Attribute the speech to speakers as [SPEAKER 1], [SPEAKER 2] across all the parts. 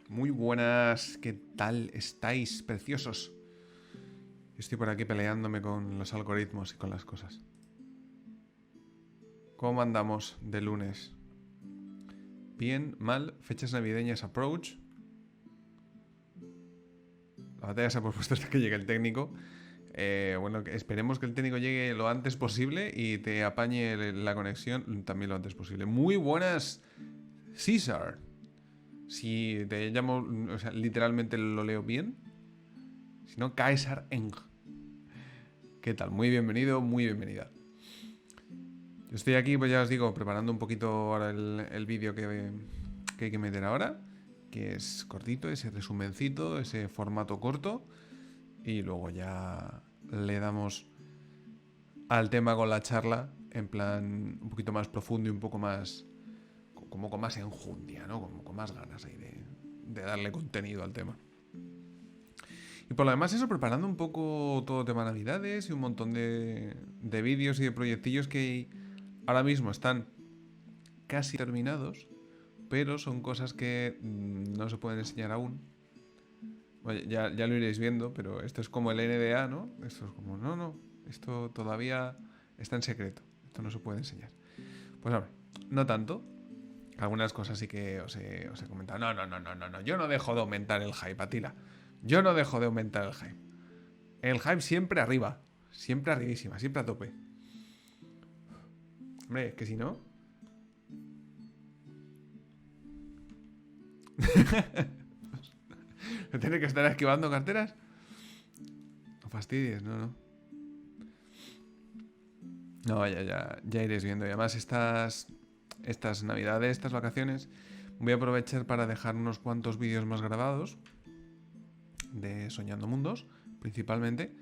[SPEAKER 1] Muy buenas, ¿qué tal estáis, preciosos? Estoy por aquí peleándome con los algoritmos y con las cosas. ¿Cómo andamos de lunes? Bien, mal, fechas navideñas approach. La batalla se ha propuesto hasta que llegue el técnico. Bueno, esperemos que el técnico llegue lo antes posible y te apañe la conexión también lo antes posible. Muy buenas, César. Si te llamo, o sea, literalmente lo leo bien. Si no, Caesar Eng. ¿Qué tal? Muy bienvenido, muy bienvenida. Yo estoy aquí, pues ya os digo, preparando un poquito ahora el vídeo que hay que meter ahora, que es cortito, ese resumencito, ese formato corto, y luego ya le damos al tema con la charla, en plan un poquito más profundo y un poco más, como con más enjundia, ¿no? Como con más ganas ahí de darle contenido al tema. Y por lo demás eso, preparando un poco todo tema navidades y un montón de vídeos y de proyectillos que ahora mismo están casi terminados, pero son cosas que no se pueden enseñar aún. Bueno, ya lo iréis viendo, pero esto es como el NBA, ¿no? Esto es como, no, esto todavía está en secreto, esto no se puede enseñar. Pues hombre, no tanto. Algunas cosas sí que os he comentado. No, yo no dejo de aumentar el hype, Atila. Yo no dejo de aumentar el hype. El hype siempre arriba, siempre arribísima, siempre a tope. Hombre, es que si no... ¿Tiene que estar esquivando carteras? No fastidies, no. No, ya iréis viendo. Y además estas navidades, estas vacaciones, voy a aprovechar para dejar unos cuantos vídeos más grabados de Soñando Mundos, principalmente,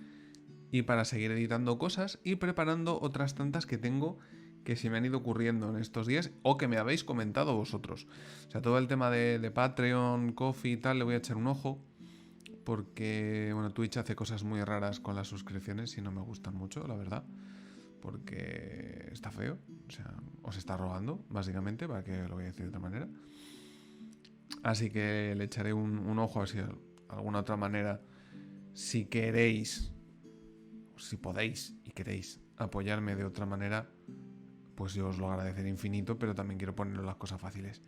[SPEAKER 1] y para seguir editando cosas y preparando otras tantas que tengo que se me han ido ocurriendo en estos días o que me habéis comentado vosotros. O sea, todo el tema de Patreon, Coffee y tal, le voy a echar un ojo. Porque, bueno, Twitch hace cosas muy raras con las suscripciones y no me gustan mucho, la verdad. Porque está feo, o sea, os está robando, básicamente, para que lo voy a decir de otra manera. Así que le echaré un ojo a ver si de alguna otra manera, si queréis, si podéis y queréis apoyarme de otra manera, pues yo os lo agradeceré infinito, pero también quiero poner las cosas fáciles.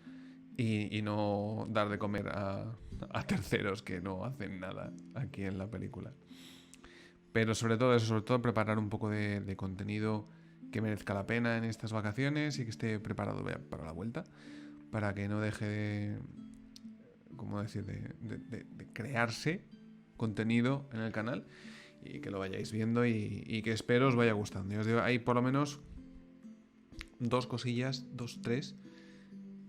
[SPEAKER 1] Y no dar de comer a terceros que no hacen nada aquí en la película. Pero sobre todo eso, sobre todo preparar un poco de contenido que merezca la pena en estas vacaciones y que esté preparado para la vuelta, para que no deje de, ¿cómo decir?, de crearse contenido en el canal y que lo vayáis viendo y que espero os vaya gustando. Y os digo, hay por lo menos dos cosillas, dos, tres,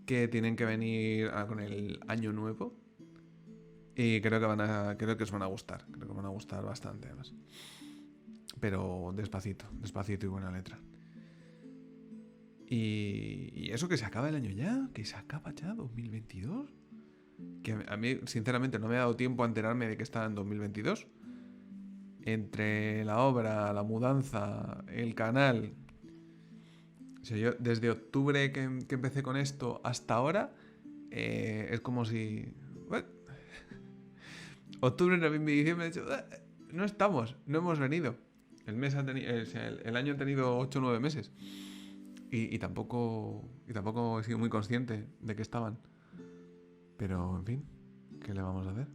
[SPEAKER 1] que tienen que venir con el año nuevo. Y creo que os van a gustar. Creo que os van a gustar bastante, además. Pero despacito y buena letra. Y eso, que se acaba el año ya. Que se acaba ya 2022. Que a mí, sinceramente, no me ha dado tiempo a enterarme de que está en 2022. Entre la obra, la mudanza, el canal. O sea, yo desde octubre que empecé con esto hasta ahora, es como si... Bueno, octubre, noviembre y diciembre, he dicho, no estamos, no hemos venido. El año ha tenido 8 o 9 meses. Y tampoco he sido muy consciente de que estaban. Pero, en fin, ¿qué le vamos a hacer?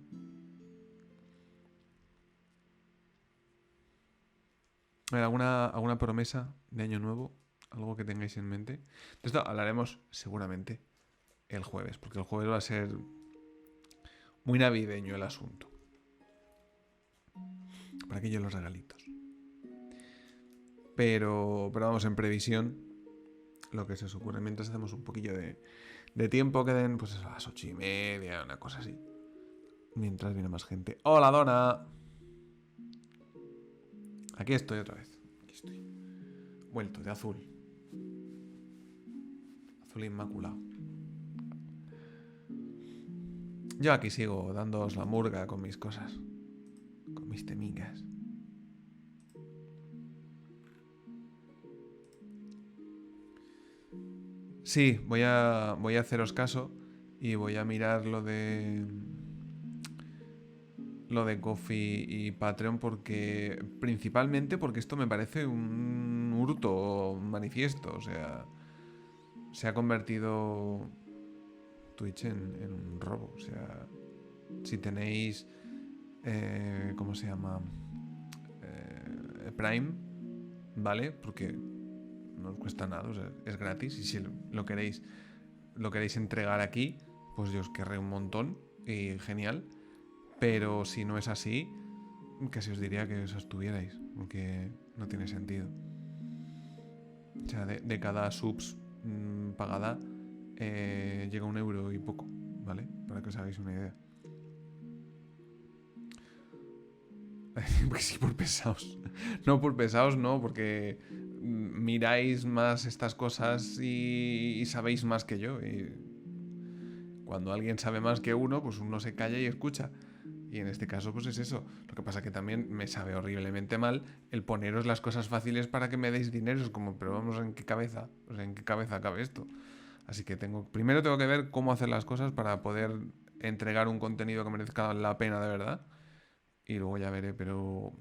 [SPEAKER 1] A ver, ¿alguna promesa de año nuevo? ¿Algo que tengáis en mente? De esto hablaremos seguramente el jueves, porque el jueves va a ser muy navideño el asunto. Para aquellos los regalitos. Pero vamos, en previsión, lo que se os ocurre mientras hacemos un poquillo de tiempo, que den pues a las 8:30, una cosa así. Mientras viene más gente. ¡Hola, Donna! Aquí estoy otra vez. Aquí estoy. Vuelto de azul. Azul inmaculado. Yo aquí sigo dándoos la murga con mis cosas. Con mis temigas. Sí, voy a haceros caso Y voy a mirar lo de Ko-fi y Patreon principalmente porque esto me parece un hurto manifiesto. O sea, se ha convertido Twitch en un robo. O sea, si tenéis, ¿cómo se llama? Prime, ¿vale? Porque no os cuesta nada, o sea, es gratis. Y si lo queréis entregar aquí, pues yo os querré un montón y genial. Pero si no es así, casi os diría que os abstuvierais, porque no tiene sentido. O sea, de cada subs pagada llega 1 euro y poco, ¿vale? Para que os hagáis una idea. Pues sí, por pesados. No, por pesados no, porque miráis más estas cosas y sabéis más que yo. Y cuando alguien sabe más que uno, pues uno se calla y escucha. Y en este caso, pues es eso. Lo que pasa que también me sabe horriblemente mal el poneros las cosas fáciles para que me deis dinero. Es como, pero vamos, ¿en qué cabeza? O sea, ¿en qué cabeza cabe esto? Así que primero tengo que ver cómo hacer las cosas para poder entregar un contenido que merezca la pena de verdad. Y luego ya veré, pero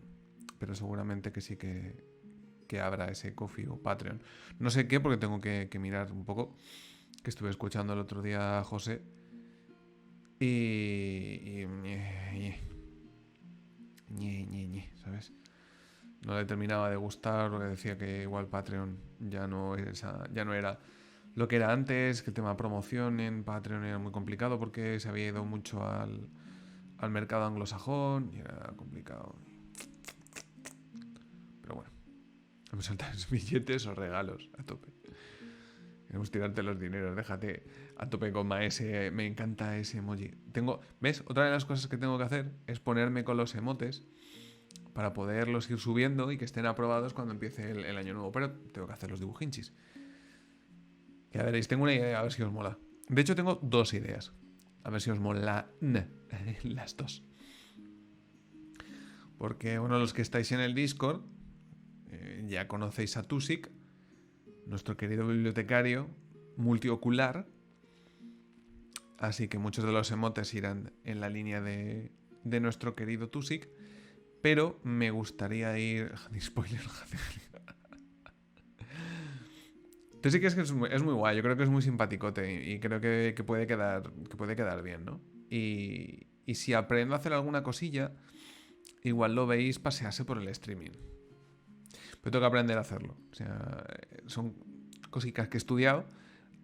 [SPEAKER 1] seguramente que sí que habrá ese Ko-fi o Patreon. No sé qué, porque tengo que mirar un poco. Que estuve escuchando el otro día a José. Y ¿sabes? No le terminaba de gustar, porque decía que igual Patreon ya no era lo que era antes, que el tema de promoción en Patreon era muy complicado porque se había ido mucho al mercado anglosajón y era complicado. Pero bueno, me saltan billetes o regalos a tope. Queremos tirarte los dineros, déjate a tope con Maese. Me encanta ese emoji. ¿Ves? Otra de las cosas que tengo que hacer es ponerme con los emotes para poderlos ir subiendo y que estén aprobados cuando empiece el año nuevo. Pero tengo que hacer los dibujinchis. Ya veréis, tengo una idea, a ver si os mola. De hecho, tengo 2 ideas. A ver si os mola las 2. Porque, bueno, los que estáis en el Discord ya conocéis a Tusik, nuestro querido bibliotecario multiocular. Así que muchos de los emotes irán en la línea de nuestro querido Tusik. Pero me gustaría ir... Spoiler. Tusik es que es muy guay. Yo creo que es muy simpaticote y creo que puede quedar bien, ¿no? Y si aprendo a hacer alguna cosilla, igual lo veis pasearse por el streaming. Pero tengo que aprender a hacerlo. O sea, son cositas que he estudiado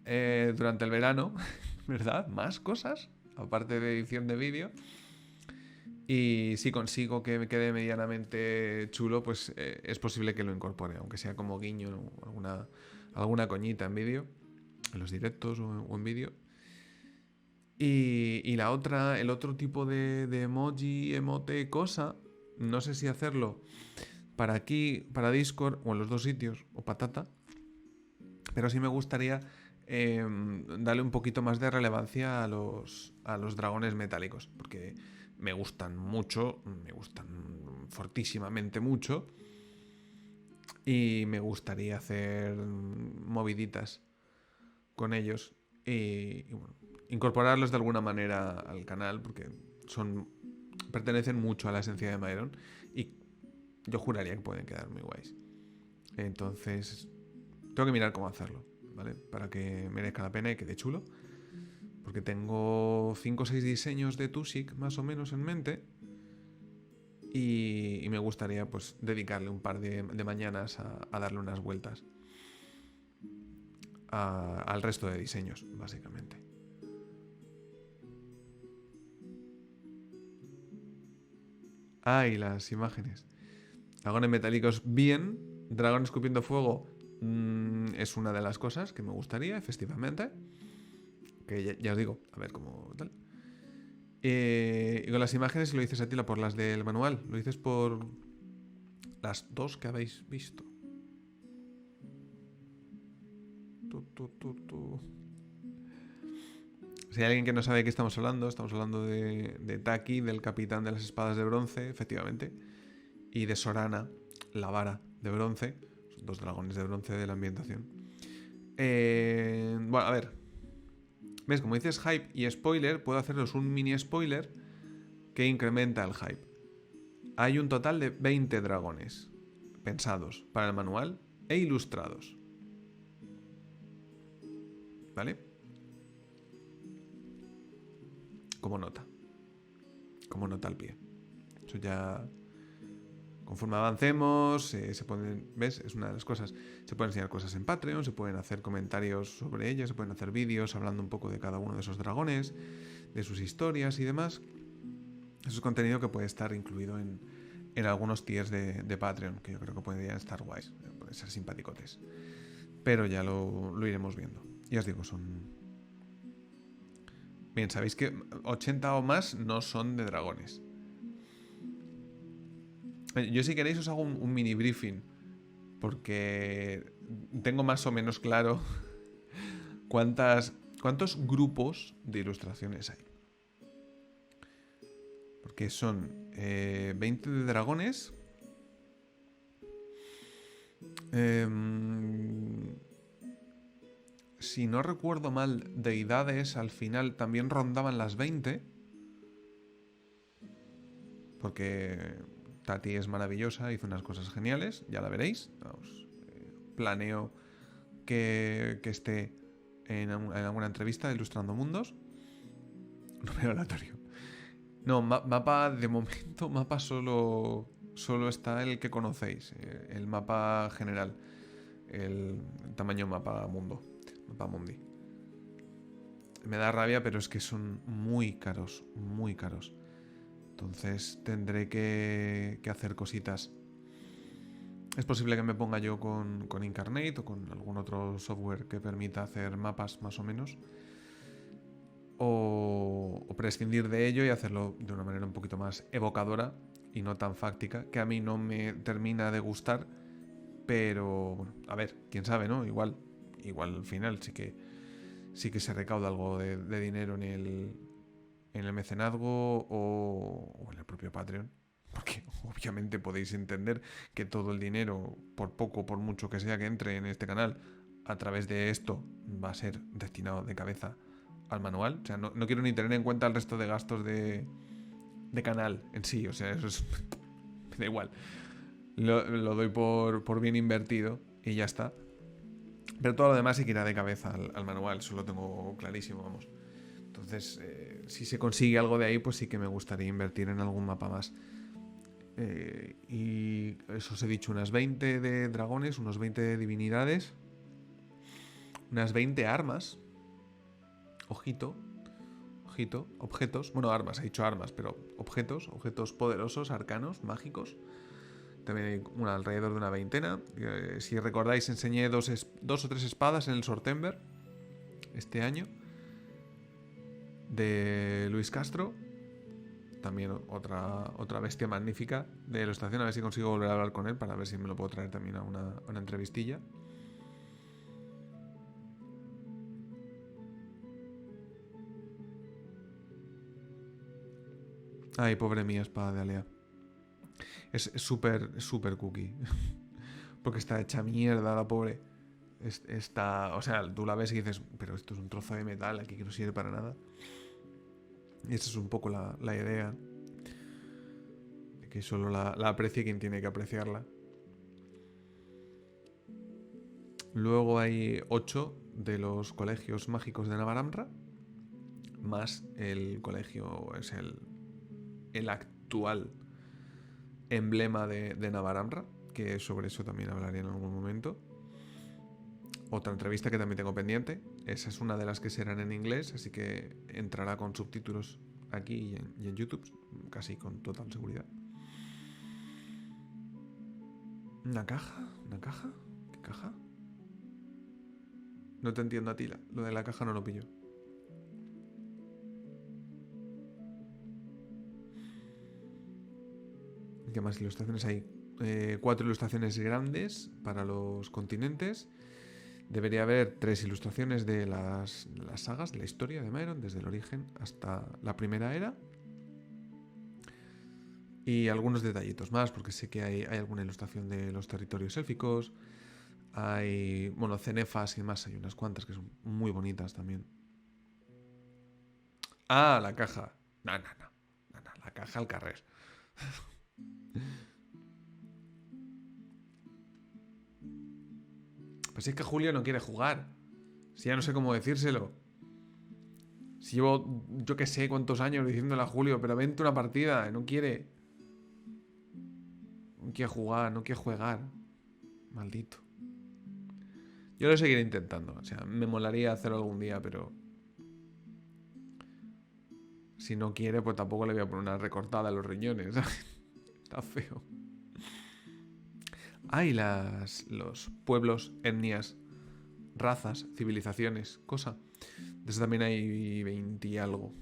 [SPEAKER 1] durante el verano, ¿verdad? Más cosas, aparte de edición de vídeo. Y si consigo que me quede medianamente chulo, pues es posible que lo incorpore, aunque sea como guiño, ¿no? alguna coñita en vídeo, en los directos o en vídeo. Y la otra, el otro tipo de emoji, emote, cosa, no sé si hacerlo para aquí, para Discord, o en los 2 sitios, o patata, pero sí me gustaría darle un poquito más de relevancia a los dragones metálicos, porque me gustan mucho, me gustan fortísimamente mucho, y me gustaría hacer moviditas con ellos y bueno, incorporarlos de alguna manera al canal, porque pertenecen mucho a la esencia de Myron y yo juraría que pueden quedar muy guays. Entonces tengo que mirar cómo hacerlo, ¿vale? Para que merezca la pena y quede chulo. Porque tengo 5 o 6 diseños de Tusik más o menos en mente. Y me gustaría pues dedicarle un par de mañanas a darle unas vueltas al resto de diseños, básicamente. Y las imágenes. Dragones metálicos bien. Dragón escupiendo fuego es una de las cosas que me gustaría, efectivamente. Que ya os digo, a ver cómo tal. Y con las imágenes, si lo dices, Atila, por las del manual, lo dices por las 2 que habéis visto. Si hay alguien que no sabe de qué estamos hablando de Taki, del capitán de las espadas de bronce, efectivamente, y de Sorana, la vara de bronce. Son 2 dragones de bronce de la ambientación. Bueno, a ver. ¿Ves? Como dices hype y spoiler, puedo haceros un mini spoiler que incrementa el hype. Hay un total de 20 dragones pensados para el manual e ilustrados. ¿Vale? Como nota. Como nota al pie. Eso ya... Conforme avancemos, se pueden... ¿Ves? Es una de las cosas. Se pueden enseñar cosas en Patreon, se pueden hacer comentarios sobre ellas, se pueden hacer vídeos hablando un poco de cada uno de esos dragones, de sus historias y demás. Eso es contenido que puede estar incluido en algunos tiers de Patreon, que yo creo que podrían estar guays, pueden ser simpaticotes. Pero ya lo iremos viendo. Ya os digo, son... Bien, sabéis que 80 o más no son de dragones. Yo si queréis os hago un mini briefing, porque tengo más o menos claro cuántos grupos de ilustraciones hay. Porque son 20 de dragones, si no recuerdo mal, deidades al final también rondaban las 20, porque Tati es maravillosa, hizo unas cosas geniales, ya la veréis. Planeo que esté en alguna entrevista de Ilustrando Mundos. No veo aleatorio. No, mapa, de momento, mapa solo está el que conocéis, el mapa general, el tamaño mapa mundo, mapa mundi. Me da rabia, pero es que son muy caros, muy caros. Entonces tendré que hacer cositas. Es posible que me ponga yo con Incarnate o con algún otro software que permita hacer mapas más o menos. O prescindir de ello y hacerlo de una manera un poquito más evocadora y no tan fáctica, que a mí no me termina de gustar. Pero, bueno, a ver, quién sabe, ¿no? Igual al final sí que se recauda algo de dinero en el mecenazgo o en el propio Patreon. Porque obviamente podéis entender que todo el dinero, por poco, por mucho que sea que entre en este canal, a través de esto va a ser destinado de cabeza al manual. O sea, no quiero ni tener en cuenta el resto de gastos de canal en sí. O sea, eso es... me da igual. Lo doy por bien invertido y ya está. Pero todo lo demás sí que irá de cabeza al manual. Eso lo tengo clarísimo, vamos. Entonces, si se consigue algo de ahí, pues sí que me gustaría invertir en algún mapa más. Y eso os he dicho, unas 20 de dragones, unos 20 de divinidades, unas 20 armas. Ojito, objetos. Bueno, armas, he dicho armas, pero objetos poderosos, arcanos, mágicos. También hay alrededor de una veintena. Si recordáis, enseñé dos o tres espadas en el Sortember este año, de Luis Castro. También otra bestia magnífica de ilustración. A ver si consigo volver a hablar con él para ver si me lo puedo traer también a una entrevistilla. Ay, pobre mía, espada de Alea. Es súper cookie. Porque está hecha mierda la pobre. O sea, tú la ves y dices, pero esto es un trozo de metal aquí que no sirve para nada. Y esa es un poco la idea. De que solo la aprecie quien tiene que apreciarla. Luego hay 8 de los colegios mágicos de Navaramra. Más el colegio, es el actual emblema de Navaramra. Que sobre eso también hablaré en algún momento. Otra entrevista que también tengo pendiente. Esa es una de las que serán en inglés, así que entrará con subtítulos aquí y en YouTube, casi con total seguridad. ¿Una caja? ¿Qué caja? No te entiendo, Atila. Lo de la caja no lo pillo. ¿Qué más ilustraciones hay? 4 ilustraciones grandes para los continentes. Debería haber 3 ilustraciones de las sagas, de la historia de Maeron, desde el origen hasta la primera era. Y algunos detallitos más, porque sé que hay alguna ilustración de los territorios élficos. Hay, cenefas y demás, hay unas cuantas que son muy bonitas también. Ah, la caja. No, no, no. No, no, la caja al carrer. Pues si es que Julio no quiere jugar. Si ya no sé cómo decírselo. Si llevo yo que sé cuántos años diciéndole a Julio, pero vente una partida. No quiere. No quiere jugar, no quiere jugar. Maldito. Yo lo seguiré intentando. O sea, me molaría hacerlo algún día, pero si no quiere, pues tampoco le voy a poner una recortada a los riñones. Está feo. Hay los pueblos, etnias, razas, civilizaciones, cosa. De eso también hay 20 y algo.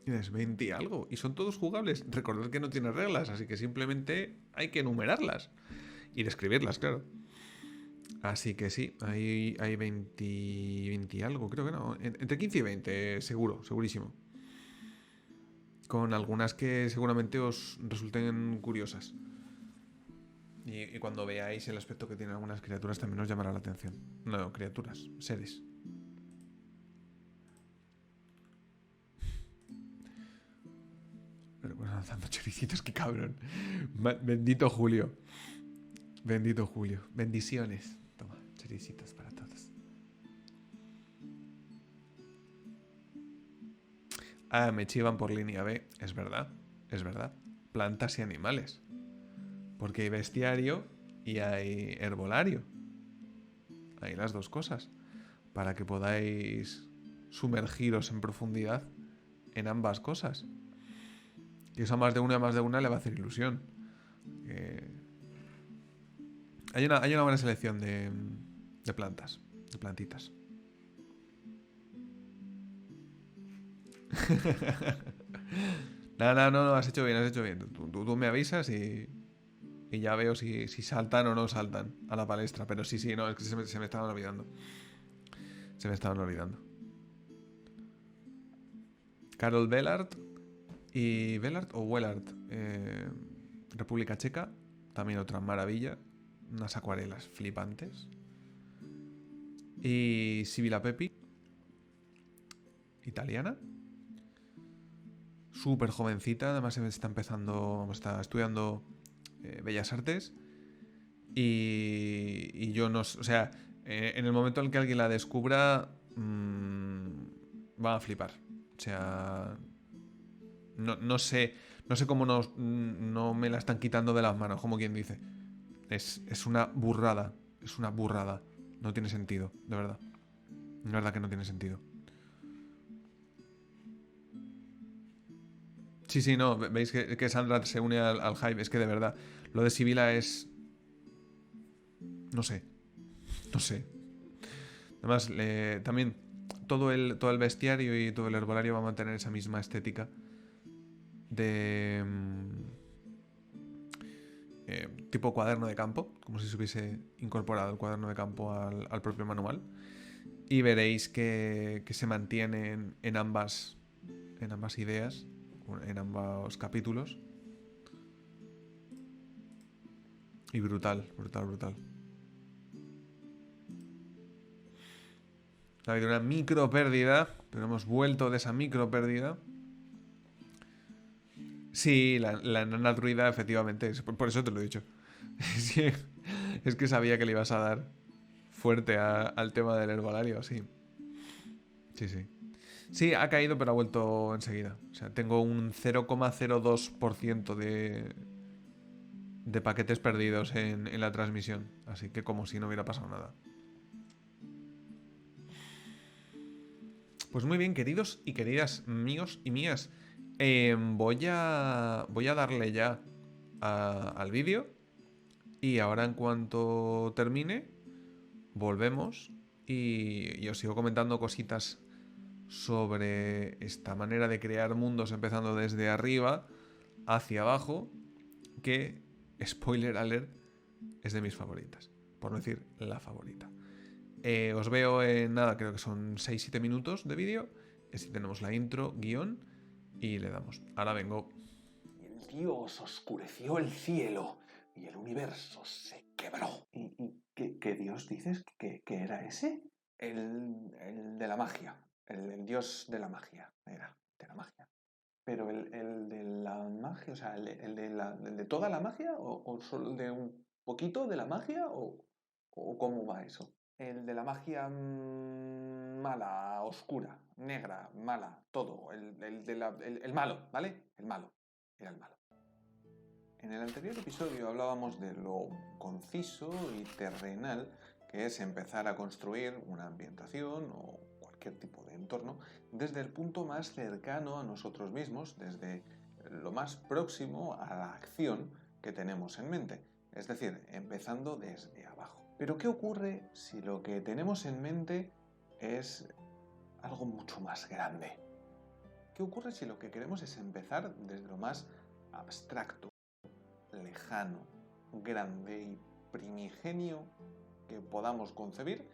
[SPEAKER 1] Tienes 20 y algo. Y son todos jugables. Recordad que no tiene reglas, así que simplemente hay que enumerarlas. Y describirlas, claro. Así que sí, hay 20, 20 y algo, creo que no. Entre 15 y 20, seguro, segurísimo. Con algunas que seguramente os resulten curiosas. Y cuando veáis el aspecto que tienen algunas criaturas también os llamará la atención. No, criaturas, seres. Pero bueno, lanzando choricitos, qué cabrón. Bendito Julio. Bendito Julio. Bendiciones. Toma, choricitos para todos. Ah, me chivan por línea B. Es verdad, es verdad. Plantas y animales. Porque hay bestiario y hay herbolario. Hay las dos cosas. Para que podáis sumergiros en profundidad en ambas cosas. Y eso a más de una le va a hacer ilusión. Eh, hay una buena selección de plantas, de plantitas. No, has hecho bien, has hecho bien. Tú me avisas y ya veo si saltan o no saltan a la palestra. Pero sí, no, es que se me estaban olvidando. Se me estaban olvidando. Carol Bellart y Bellart o Wellart, República Checa, también otra maravilla. Unas acuarelas flipantes. Y Sibila Pepi, italiana. Súper jovencita, además está empezando, está estudiando Bellas Artes. Y yo no, o sea, en el momento en que alguien la descubra, va a flipar. O sea, no sé cómo no me la están quitando de las manos, como quien dice. Es una burrada, es una burrada. No tiene sentido, de verdad. De verdad que no tiene sentido. Sí, no, veis que Sandra se une al hype. Es que de verdad, lo de Sibila es... No sé, no sé. Además, también todo el bestiario y todo el herbolario va a mantener esa misma estética de tipo cuaderno de campo, como si se hubiese incorporado el cuaderno de campo al propio manual. Y veréis que se mantienen en ambas ideas, en ambos capítulos. Y brutal, brutal, brutal. Ha habido una micro pérdida, pero hemos vuelto de esa micro pérdida. Sí, la enana druida, efectivamente. Por eso te lo he dicho. Sí, es que sabía que le ibas a dar fuerte al tema del herbolario, sí. Sí, sí. Sí, ha caído, pero ha vuelto enseguida. O sea, tengo un 0,02% de paquetes perdidos en la transmisión. Así que como si no hubiera pasado nada. Pues muy bien, queridos y queridas míos y mías. Voy a darle ya al vídeo. Y ahora en cuanto termine, volvemos y os sigo comentando cositas sobre esta manera de crear mundos empezando desde arriba hacia abajo, que, spoiler alert, es de mis favoritas, por no decir la favorita. Os veo en nada, creo que son 6-7 minutos de vídeo. Así tenemos la intro, guión y le damos. Ahora vengo.
[SPEAKER 2] El Dios oscureció el cielo y el universo se quebró. ¿Y qué Dios dices que era ese? El de la magia, el dios de la magia, era, de la magia. Pero el de la magia, o sea, el de toda la magia, o solo el de un poquito de la magia, o cómo va eso. El de la magia mala, oscura, negra, mala, todo. El malo, ¿vale? El malo. Era el malo. En el anterior episodio hablábamos de lo conciso y terrenal que es empezar a construir una ambientación o cualquier tipo de entorno desde el punto más cercano a nosotros mismos, desde lo más próximo a la acción que tenemos en mente, es decir, empezando desde abajo. Pero ¿qué ocurre si lo que tenemos en mente es algo mucho más grande? ¿Qué ocurre si lo que queremos es empezar desde lo más abstracto, lejano, grande y primigenio que podamos concebir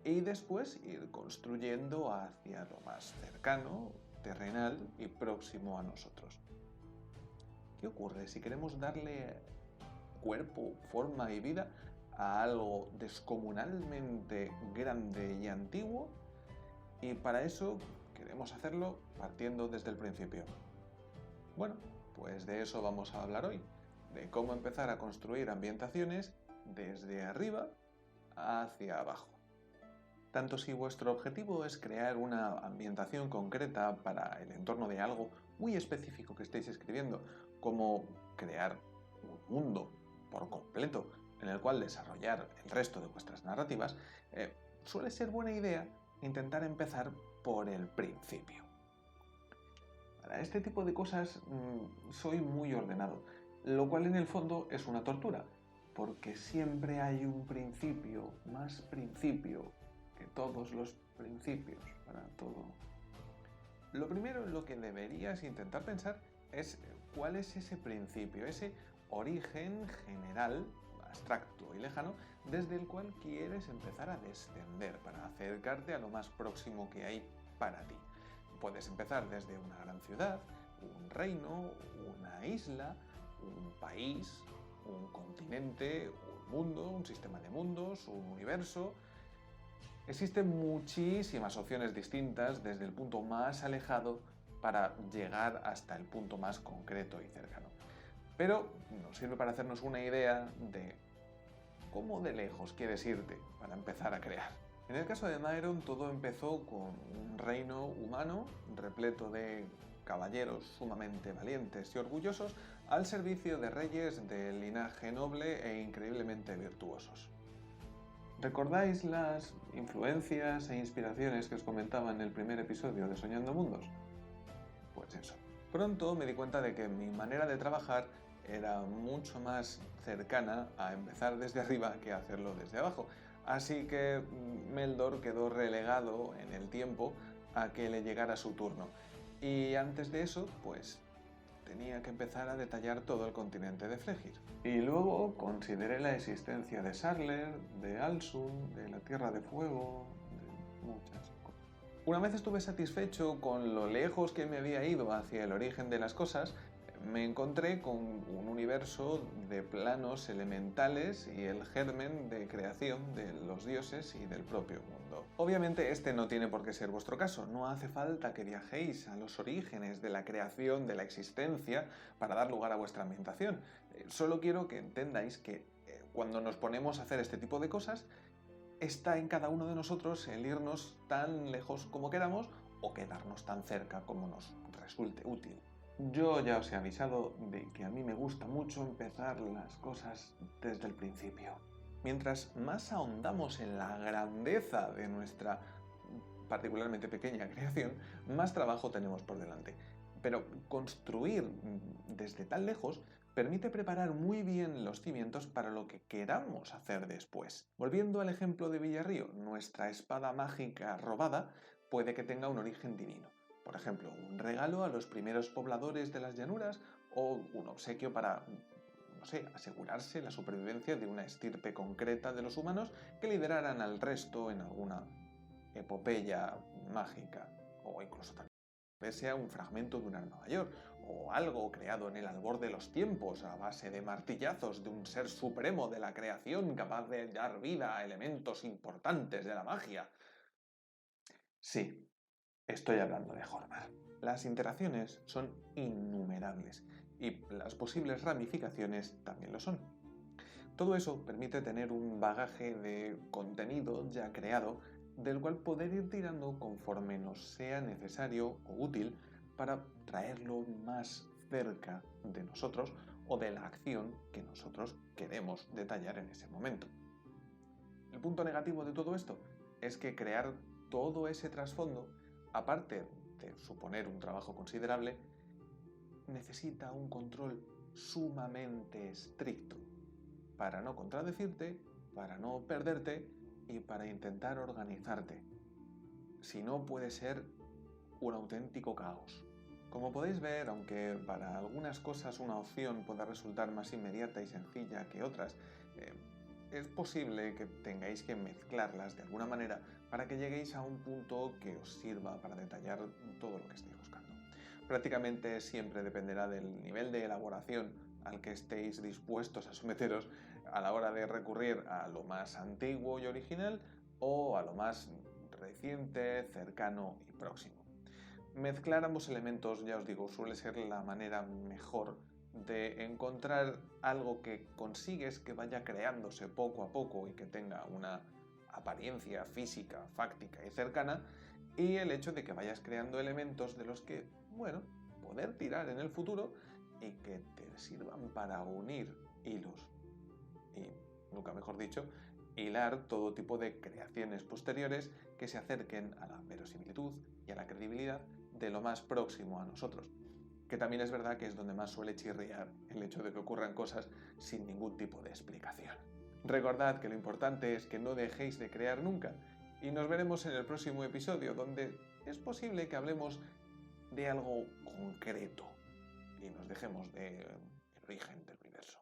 [SPEAKER 2] y después ir construyendo hacia lo más cercano, terrenal y próximo a nosotros? ¿Qué ocurre si queremos darle cuerpo, forma y vida a algo descomunalmente grande y antiguo y para eso queremos hacerlo partiendo desde el principio? Bueno, pues de eso vamos a hablar hoy, de cómo empezar a construir ambientaciones desde arriba hacia abajo. Tanto si vuestro objetivo es crear una ambientación concreta para el entorno de algo muy específico que estéis escribiendo, como crear un mundo por completo en el cual desarrollar el resto de vuestras narrativas, suele ser buena idea intentar empezar por el principio. Para este tipo de cosas soy muy ordenado, lo cual en el fondo es una tortura, porque siempre hay un principio, más principio que todos los principios para todo. Lo primero en lo que deberías intentar pensar es cuál es ese principio, ese origen general, abstracto y lejano, desde el cual quieres empezar a descender para acercarte a lo más próximo que hay para ti. Puedes empezar desde una gran ciudad, un reino, una isla, un país, un continente, un mundo, un sistema de mundos, un universo. Existen muchísimas opciones distintas desde el punto más alejado para llegar hasta el punto más concreto y cercano. Pero nos sirve para hacernos una idea de cómo de lejos quieres irte para empezar a crear. En el caso de Maeron, todo empezó con un reino humano repleto de caballeros sumamente valientes y orgullosos al servicio de reyes de linaje noble e increíblemente virtuosos. ¿Recordáis las influencias e inspiraciones que os comentaba en el primer episodio de Soñando Mundos? Pues eso. Pronto me di cuenta de que mi manera de trabajar era mucho más cercana a empezar desde arriba que a hacerlo desde abajo. Así que Meldor quedó relegado en el tiempo a que le llegara su turno. Y antes de eso, pues tenía que empezar a detallar todo el continente de Flegir. Y luego consideré la existencia de Sarler, de Alsund, de la Tierra de Fuego, de muchas cosas. Una vez estuve satisfecho con lo lejos que me había ido hacia el origen de las cosas, me encontré con un universo de planos elementales y el germen de creación de los dioses y del propio mundo. Obviamente este no tiene por qué ser vuestro caso, no hace falta que viajéis a los orígenes de la creación de la existencia para dar lugar a vuestra ambientación. Solo quiero que entendáis que cuando nos ponemos a hacer este tipo de cosas, está en cada uno de nosotros el irnos tan lejos como queramos o quedarnos tan cerca como nos resulte útil. Yo ya os he avisado de que a mí me gusta mucho empezar las cosas desde el principio. Mientras más ahondamos en la grandeza de nuestra particularmente pequeña creación, más trabajo tenemos por delante. Pero construir desde tan lejos permite preparar muy bien los cimientos para lo que queramos hacer después. Volviendo al ejemplo de Villarrío, nuestra espada mágica robada puede que tenga un origen divino. Por ejemplo, un regalo a los primeros pobladores de las llanuras o un obsequio para, no sé, asegurarse la supervivencia de una estirpe concreta de los humanos que lideraran al resto en alguna epopeya mágica o incluso tal vez sea un fragmento de un arma mayor o algo creado en el albor de los tiempos a base de martillazos de un ser supremo de la creación capaz de dar vida a elementos importantes de la magia. Sí, estoy hablando de Hormar. Las interacciones son innumerables y las posibles ramificaciones también lo son. Todo eso permite tener un bagaje de contenido ya creado del cual poder ir tirando conforme nos sea necesario o útil para traerlo más cerca de nosotros o de la acción que nosotros queremos detallar en ese momento. El punto negativo de todo esto es que crear todo ese trasfondo, aparte de suponer un trabajo considerable, necesita un control sumamente estricto para no contradecirte, para no perderte y para intentar organizarte. Si no, puede ser un auténtico caos. Como podéis ver, aunque para algunas cosas una opción pueda resultar más inmediata y sencilla que otras, es posible que tengáis que mezclarlas de alguna manera para que lleguéis a un punto que os sirva para detallar todo lo que estéis buscando. Prácticamente siempre dependerá del nivel de elaboración al que estéis dispuestos a someteros a la hora de recurrir a lo más antiguo y original o a lo más reciente, cercano y próximo. Mezclar ambos elementos, ya os digo, suele ser la manera mejor de encontrar algo que consigues que vaya creándose poco a poco y que tenga una apariencia física, fáctica y cercana, y el hecho de que vayas creando elementos de los que, bueno, poder tirar en el futuro y que te sirvan para unir hilos y, nunca mejor dicho, hilar todo tipo de creaciones posteriores que se acerquen a la verosimilitud y a la credibilidad de lo más próximo a nosotros. Que también es verdad que es donde más suele chirriar el hecho de que ocurran cosas sin ningún tipo de explicación. Recordad que lo importante es que no dejéis de crear nunca y nos veremos en el próximo episodio donde es posible que hablemos de algo concreto y nos dejemos del origen del universo.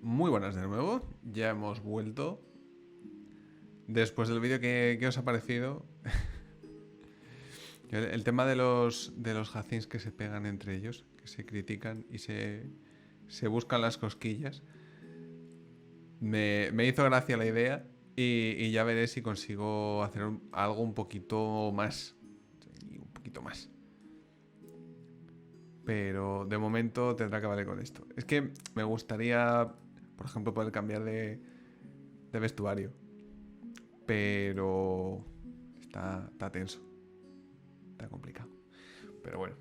[SPEAKER 1] Muy buenas de nuevo, ya hemos vuelto. Después del vídeo, ¿qué os ha parecido? El tema de los Hacins que se pegan entre ellos, que se critican y se buscan las cosquillas. Me hizo gracia la idea y ya veré si consigo hacer algo un poquito más. Un poquito más. Pero de momento tendrá que valer con esto. Es que me gustaría, por ejemplo, poder cambiar de vestuario. Pero está tenso. Está complicado. Pero bueno.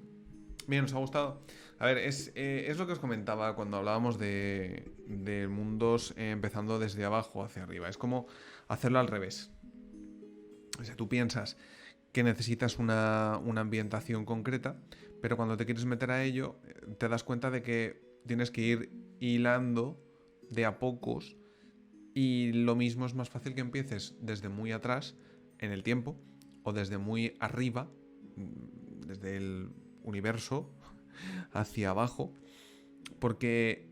[SPEAKER 1] Bien, ¿os ha gustado? A ver, es lo que os comentaba cuando hablábamos de mundos empezando desde abajo hacia arriba. Es como hacerlo al revés. O sea, tú piensas que necesitas una ambientación concreta, pero cuando te quieres meter a ello, te das cuenta de que tienes que ir hilando de a pocos y lo mismo es más fácil que empieces desde muy atrás en el tiempo o desde muy arriba, desde el universo hacia abajo, porque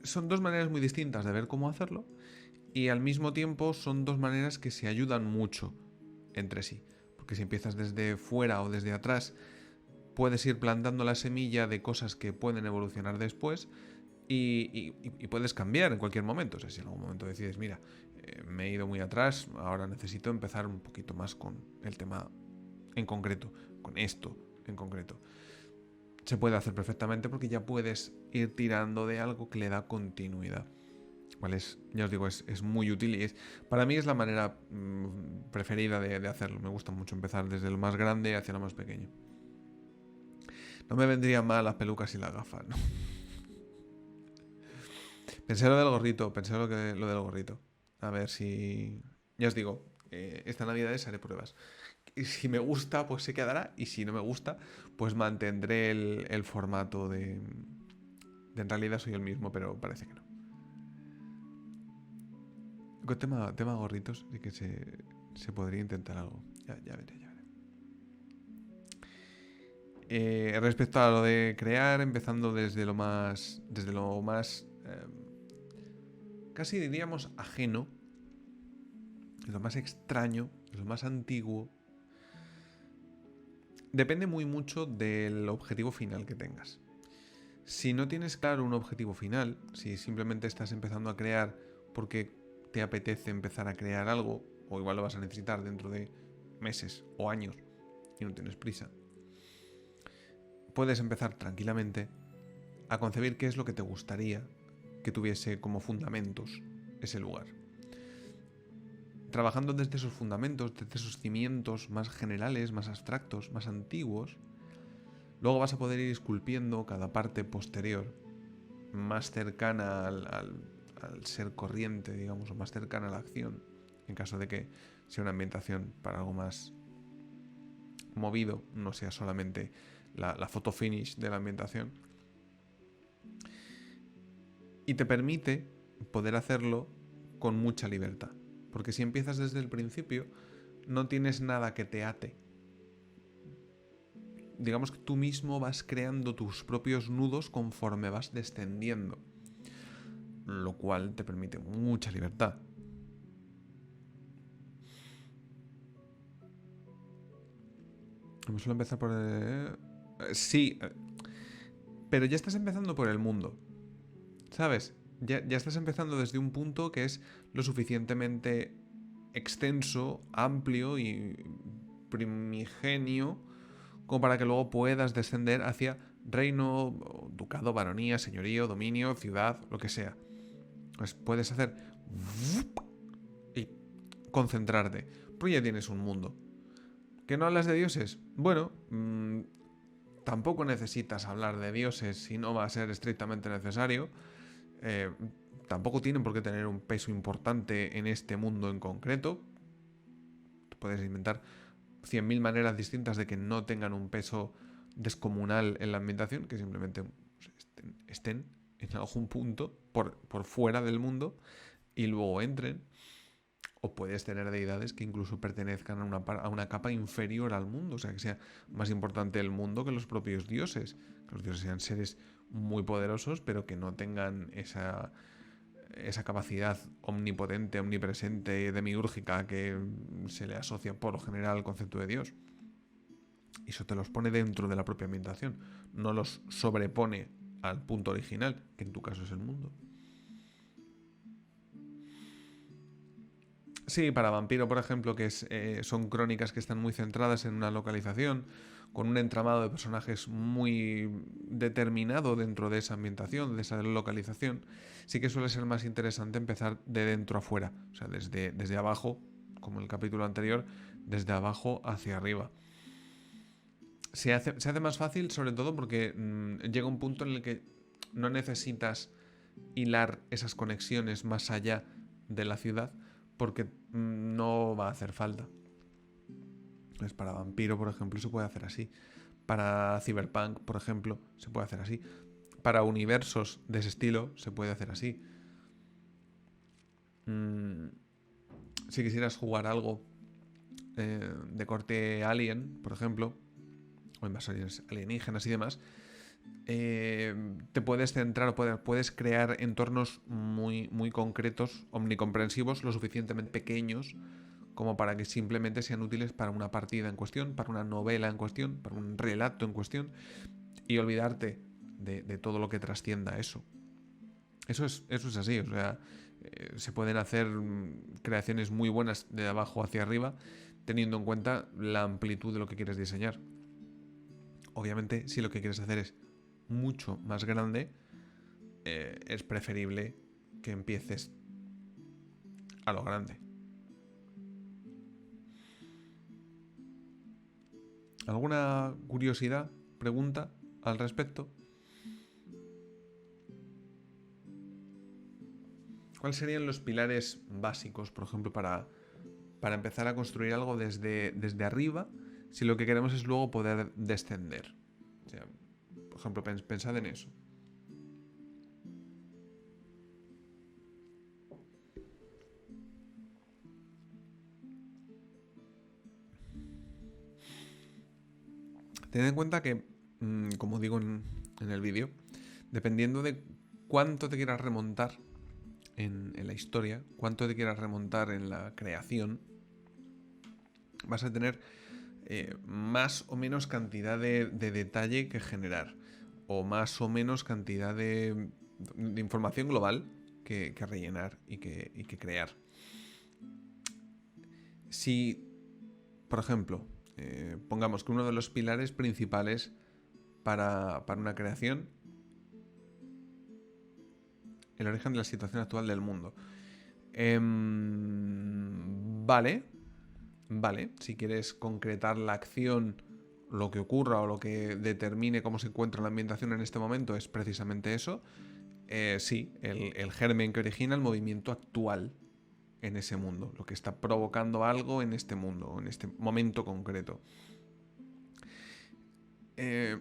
[SPEAKER 1] son dos maneras muy distintas de ver cómo hacerlo y al mismo tiempo son dos maneras que se ayudan mucho entre sí. Porque si empiezas desde fuera o desde atrás, puedes ir plantando la semilla de cosas que pueden evolucionar después y puedes cambiar en cualquier momento. O sea, si en algún momento decides, mira, me he ido muy atrás, ahora necesito empezar un poquito más con el tema en concreto, con esto en concreto. Se puede hacer perfectamente porque ya puedes ir tirando de algo que le da continuidad. ¿Vale? Ya os digo, es muy útil y para mí es la manera preferida de hacerlo. Me gusta mucho empezar desde lo más grande hacia lo más pequeño. No me vendrían mal las pelucas y las gafas, ¿no? Pensé lo del gorrito. A ver si... Ya os digo, esta Navidad haré pruebas. Y si me gusta, pues se quedará. Y si no me gusta, pues mantendré el formato de... En realidad soy el mismo, pero parece que no. Con tema gorritos, sí que se podría intentar algo. Ya veré. Respecto a lo de crear, empezando desde lo más casi diríamos ajeno, lo más extraño, lo más antiguo, Depende muy mucho del objetivo final que tengas. Si no tienes claro un objetivo final, si simplemente estás empezando a crear porque te apetece empezar a crear algo, o igual lo vas a necesitar dentro de meses o años y no tienes prisa, puedes empezar tranquilamente a concebir qué es lo que te gustaría que tuviese como fundamentos ese lugar. Trabajando desde esos fundamentos, desde esos cimientos más generales, más abstractos, más antiguos, luego vas a poder ir esculpiendo cada parte posterior, más cercana al ser corriente, digamos, o más cercana a la acción, en caso de que sea una ambientación para algo más movido, no sea solamente la photo finish de la ambientación. Y te permite poder hacerlo con mucha libertad. Porque si empiezas desde el principio, no tienes nada que te ate. Digamos que tú mismo vas creando tus propios nudos conforme vas descendiendo, lo cual te permite mucha libertad. Vamos a empezar por... sí, pero ya estás empezando por el mundo, ¿sabes? Ya estás empezando desde un punto que es lo suficientemente extenso, amplio y primigenio como para que luego puedas descender hacia reino, ducado, baronía, señorío, dominio, ciudad, lo que sea. Pues puedes hacer y concentrarte, pero ya tienes un mundo. ¿Que no hablas de dioses? Bueno, tampoco necesitas hablar de dioses si no va a ser estrictamente necesario. Tampoco tienen por qué tener un peso importante en este mundo en concreto. Te puedes inventar 100.000 maneras distintas de que no tengan un peso descomunal en la ambientación, que simplemente estén en algún punto por fuera del mundo y luego entren. O puedes tener deidades que incluso pertenezcan a una capa inferior al mundo, o sea, que sea más importante el mundo que los propios dioses. Que los dioses sean seres muy poderosos, pero que no tengan esa capacidad omnipotente, omnipresente, demiúrgica que se le asocia por lo general al concepto de Dios. Y eso te los pone dentro de la propia ambientación, no los sobrepone al punto original, que en tu caso es el mundo. Sí, para Vampiro, por ejemplo, que son crónicas que están muy centradas en una localización, con un entramado de personajes muy determinado dentro de esa ambientación, de esa localización, sí que suele ser más interesante empezar de dentro a fuera, o sea, desde abajo, como el capítulo anterior, desde abajo hacia arriba. Se hace más fácil, sobre todo porque llega un punto en el que no necesitas hilar esas conexiones más allá de la ciudad, porque no va a hacer falta. Entonces, para Vampiro, por ejemplo, se puede hacer así. Para Cyberpunk, por ejemplo, se puede hacer así. Para universos de ese estilo, se puede hacer así. Si quisieras jugar algo de corte alien, por ejemplo, o invasores alienígenas y demás, te puedes centrar o puedes crear entornos muy, muy concretos, omnicomprensivos, lo suficientemente pequeños como para que simplemente sean útiles para una partida en cuestión, para una novela en cuestión, para un relato en cuestión, y olvidarte de todo lo que trascienda eso. Eso es así, o sea, se pueden hacer creaciones muy buenas de abajo hacia arriba, teniendo en cuenta la amplitud de lo que quieres diseñar. Obviamente, si lo que quieres hacer es mucho más grande, es preferible que empieces a lo grande. ¿Alguna curiosidad, pregunta al respecto? ¿Cuáles serían los pilares básicos, por ejemplo, para empezar a construir algo desde arriba, si lo que queremos es luego poder descender? O sea, por ejemplo, pensad en eso. Tened en cuenta que, como digo en el vídeo, dependiendo de cuánto te quieras remontar en la historia, cuánto te quieras remontar en la creación, vas a tener más o menos cantidad de detalle que generar, o más o menos cantidad de información global que rellenar y que crear. Si, por ejemplo, pongamos que uno de los pilares principales para una creación, el origen de la situación actual del mundo. Vale, si quieres concretar la acción, lo que ocurra o lo que determine cómo se encuentra la ambientación en este momento es precisamente eso. Sí, el germen que origina el movimiento actual en ese mundo, lo que está provocando algo en este mundo, en este momento concreto.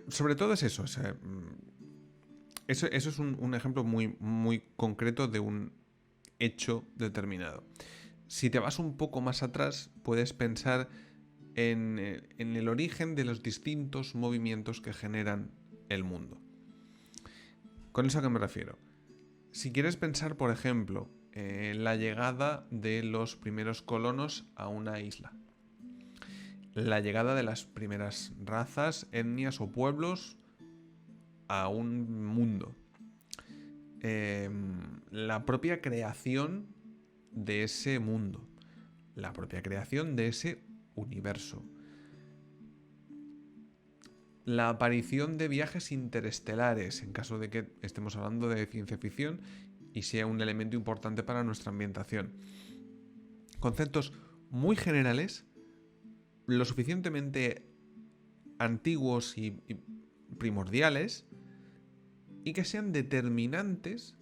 [SPEAKER 1] Sobre todo es eso. O sea, eso es un ejemplo muy, muy concreto de un hecho determinado. Si te vas un poco más atrás, puedes pensar en el origen de los distintos movimientos que generan el mundo. ¿Con eso a qué me refiero? Si quieres pensar, por ejemplo, en la llegada de los primeros colonos a una isla, la llegada de las primeras razas, etnias o pueblos a un mundo, la propia creación de ese mundo, la propia creación de ese universo, la aparición de viajes interestelares, en caso de que estemos hablando de ciencia ficción y sea un elemento importante para nuestra ambientación. Conceptos muy generales, lo suficientemente antiguos y primordiales, y que sean determinantes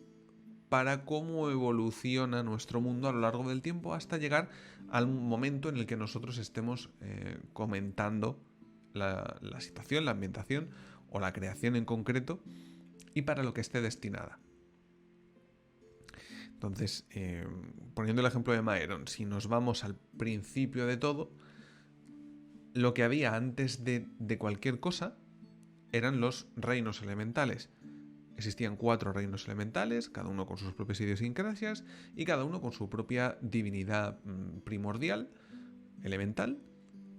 [SPEAKER 1] para cómo evoluciona nuestro mundo a lo largo del tiempo hasta llegar al momento en el que nosotros estemos comentando la situación, la ambientación o la creación en concreto y para lo que esté destinada. Entonces, poniendo el ejemplo de Maeron, si nos vamos al principio de todo, lo que había antes de cualquier cosa eran los reinos elementales. Existían 4 reinos elementales, cada uno con sus propias idiosincrasias y cada uno con su propia divinidad primordial, elemental,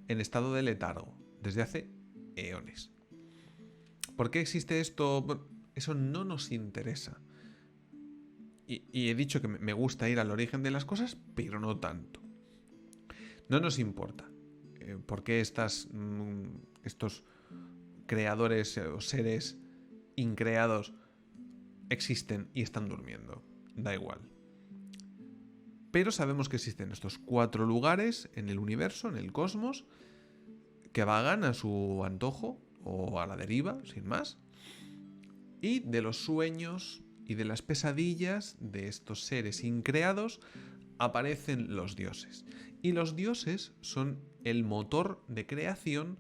[SPEAKER 1] en estado de letargo, desde hace eones. ¿Por qué existe esto? Bueno, eso no nos interesa. Y he dicho que me gusta ir al origen de las cosas, pero no tanto. No nos importa por qué estos creadores o seres increados existen y están durmiendo. Da igual. Pero sabemos que existen estos 4 lugares en el universo, en el cosmos, que vagan a su antojo o a la deriva, sin más. Y de los sueños y de las pesadillas de estos seres increados aparecen los dioses. Y los dioses son el motor de creación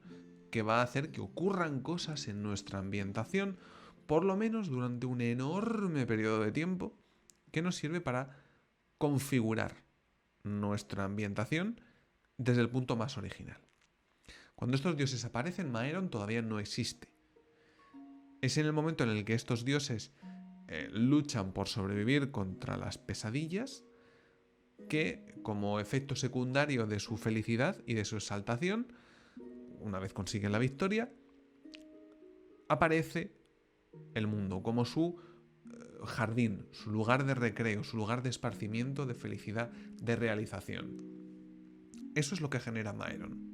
[SPEAKER 1] que va a hacer que ocurran cosas en nuestra ambientación, por lo menos durante un enorme periodo de tiempo, que nos sirve para configurar nuestra ambientación desde el punto más original. Cuando estos dioses aparecen, Maeron todavía no existe. Es en el momento en el que estos dioses luchan por sobrevivir contra las pesadillas que, como efecto secundario de su felicidad y de su exaltación, una vez consiguen la victoria, aparece el mundo como su jardín, su lugar de recreo, su lugar de esparcimiento, de felicidad, de realización. Eso es lo que genera Maeron.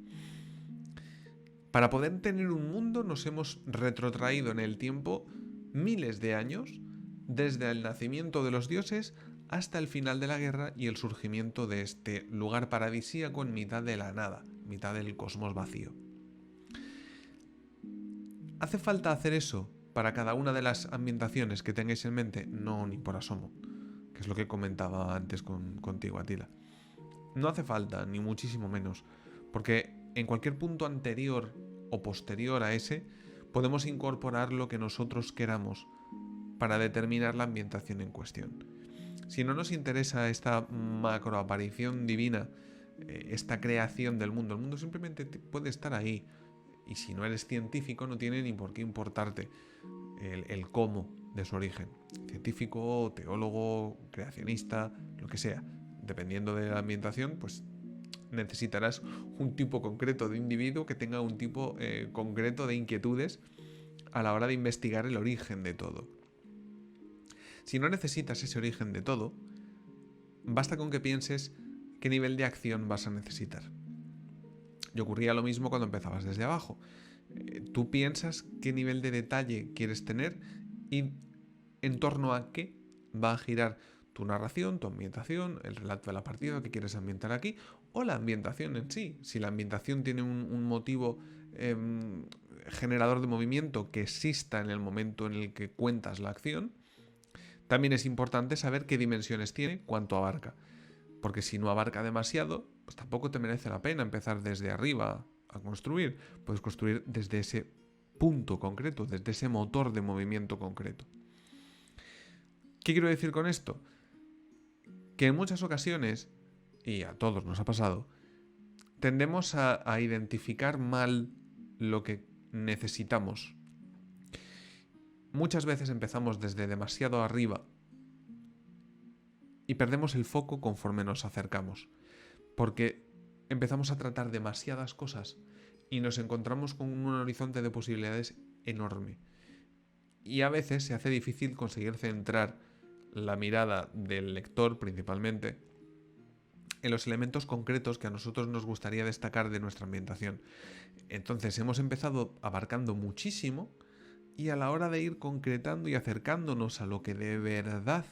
[SPEAKER 1] Para poder tener un mundo nos hemos retrotraído en el tiempo miles de años, desde el nacimiento de los dioses hasta el final de la guerra y el surgimiento de este lugar paradisíaco en mitad de la nada, mitad del cosmos vacío. ¿Hace falta hacer eso para cada una de las ambientaciones que tengáis en mente? No, ni por asomo, que es lo que comentaba antes contigo, Atila. No hace falta, ni muchísimo menos, porque en cualquier punto anterior o posterior a ese podemos incorporar lo que nosotros queramos para determinar la ambientación en cuestión. Si no nos interesa esta macroaparición divina, esta creación del mundo, el mundo simplemente puede estar ahí. Y si no eres científico no tiene ni por qué importarte el cómo de su origen. Científico, teólogo, creacionista, lo que sea. Dependiendo de la ambientación, pues necesitarás un tipo concreto de individuo que tenga un tipo concreto de inquietudes a la hora de investigar el origen de todo. Si no necesitas ese origen de todo, basta con que pienses qué nivel de acción vas a necesitar. Y ocurría lo mismo cuando empezabas desde abajo. Tú piensas qué nivel de detalle quieres tener y en torno a qué va a girar tu narración, tu ambientación, el relato de la partida que quieres ambientar aquí, o la ambientación en sí. Si la ambientación tiene un motivo generador de movimiento que exista en el momento en el que cuentas la acción, también es importante saber qué dimensiones tiene, cuánto abarca. Porque si no abarca demasiado, pues tampoco te merece la pena empezar desde arriba a construir. Puedes construir desde ese punto concreto, desde ese motor de movimiento concreto. ¿Qué quiero decir con esto? Que en muchas ocasiones, y a todos nos ha pasado, tendemos a identificar mal lo que necesitamos. Muchas veces empezamos desde demasiado arriba y perdemos el foco conforme nos acercamos, porque empezamos a tratar demasiadas cosas y nos encontramos con un horizonte de posibilidades enorme. Y a veces se hace difícil conseguir centrar la mirada del lector principalmente en los elementos concretos que a nosotros nos gustaría destacar de nuestra ambientación. Entonces hemos empezado abarcando muchísimo y a la hora de ir concretando y acercándonos a lo que de verdad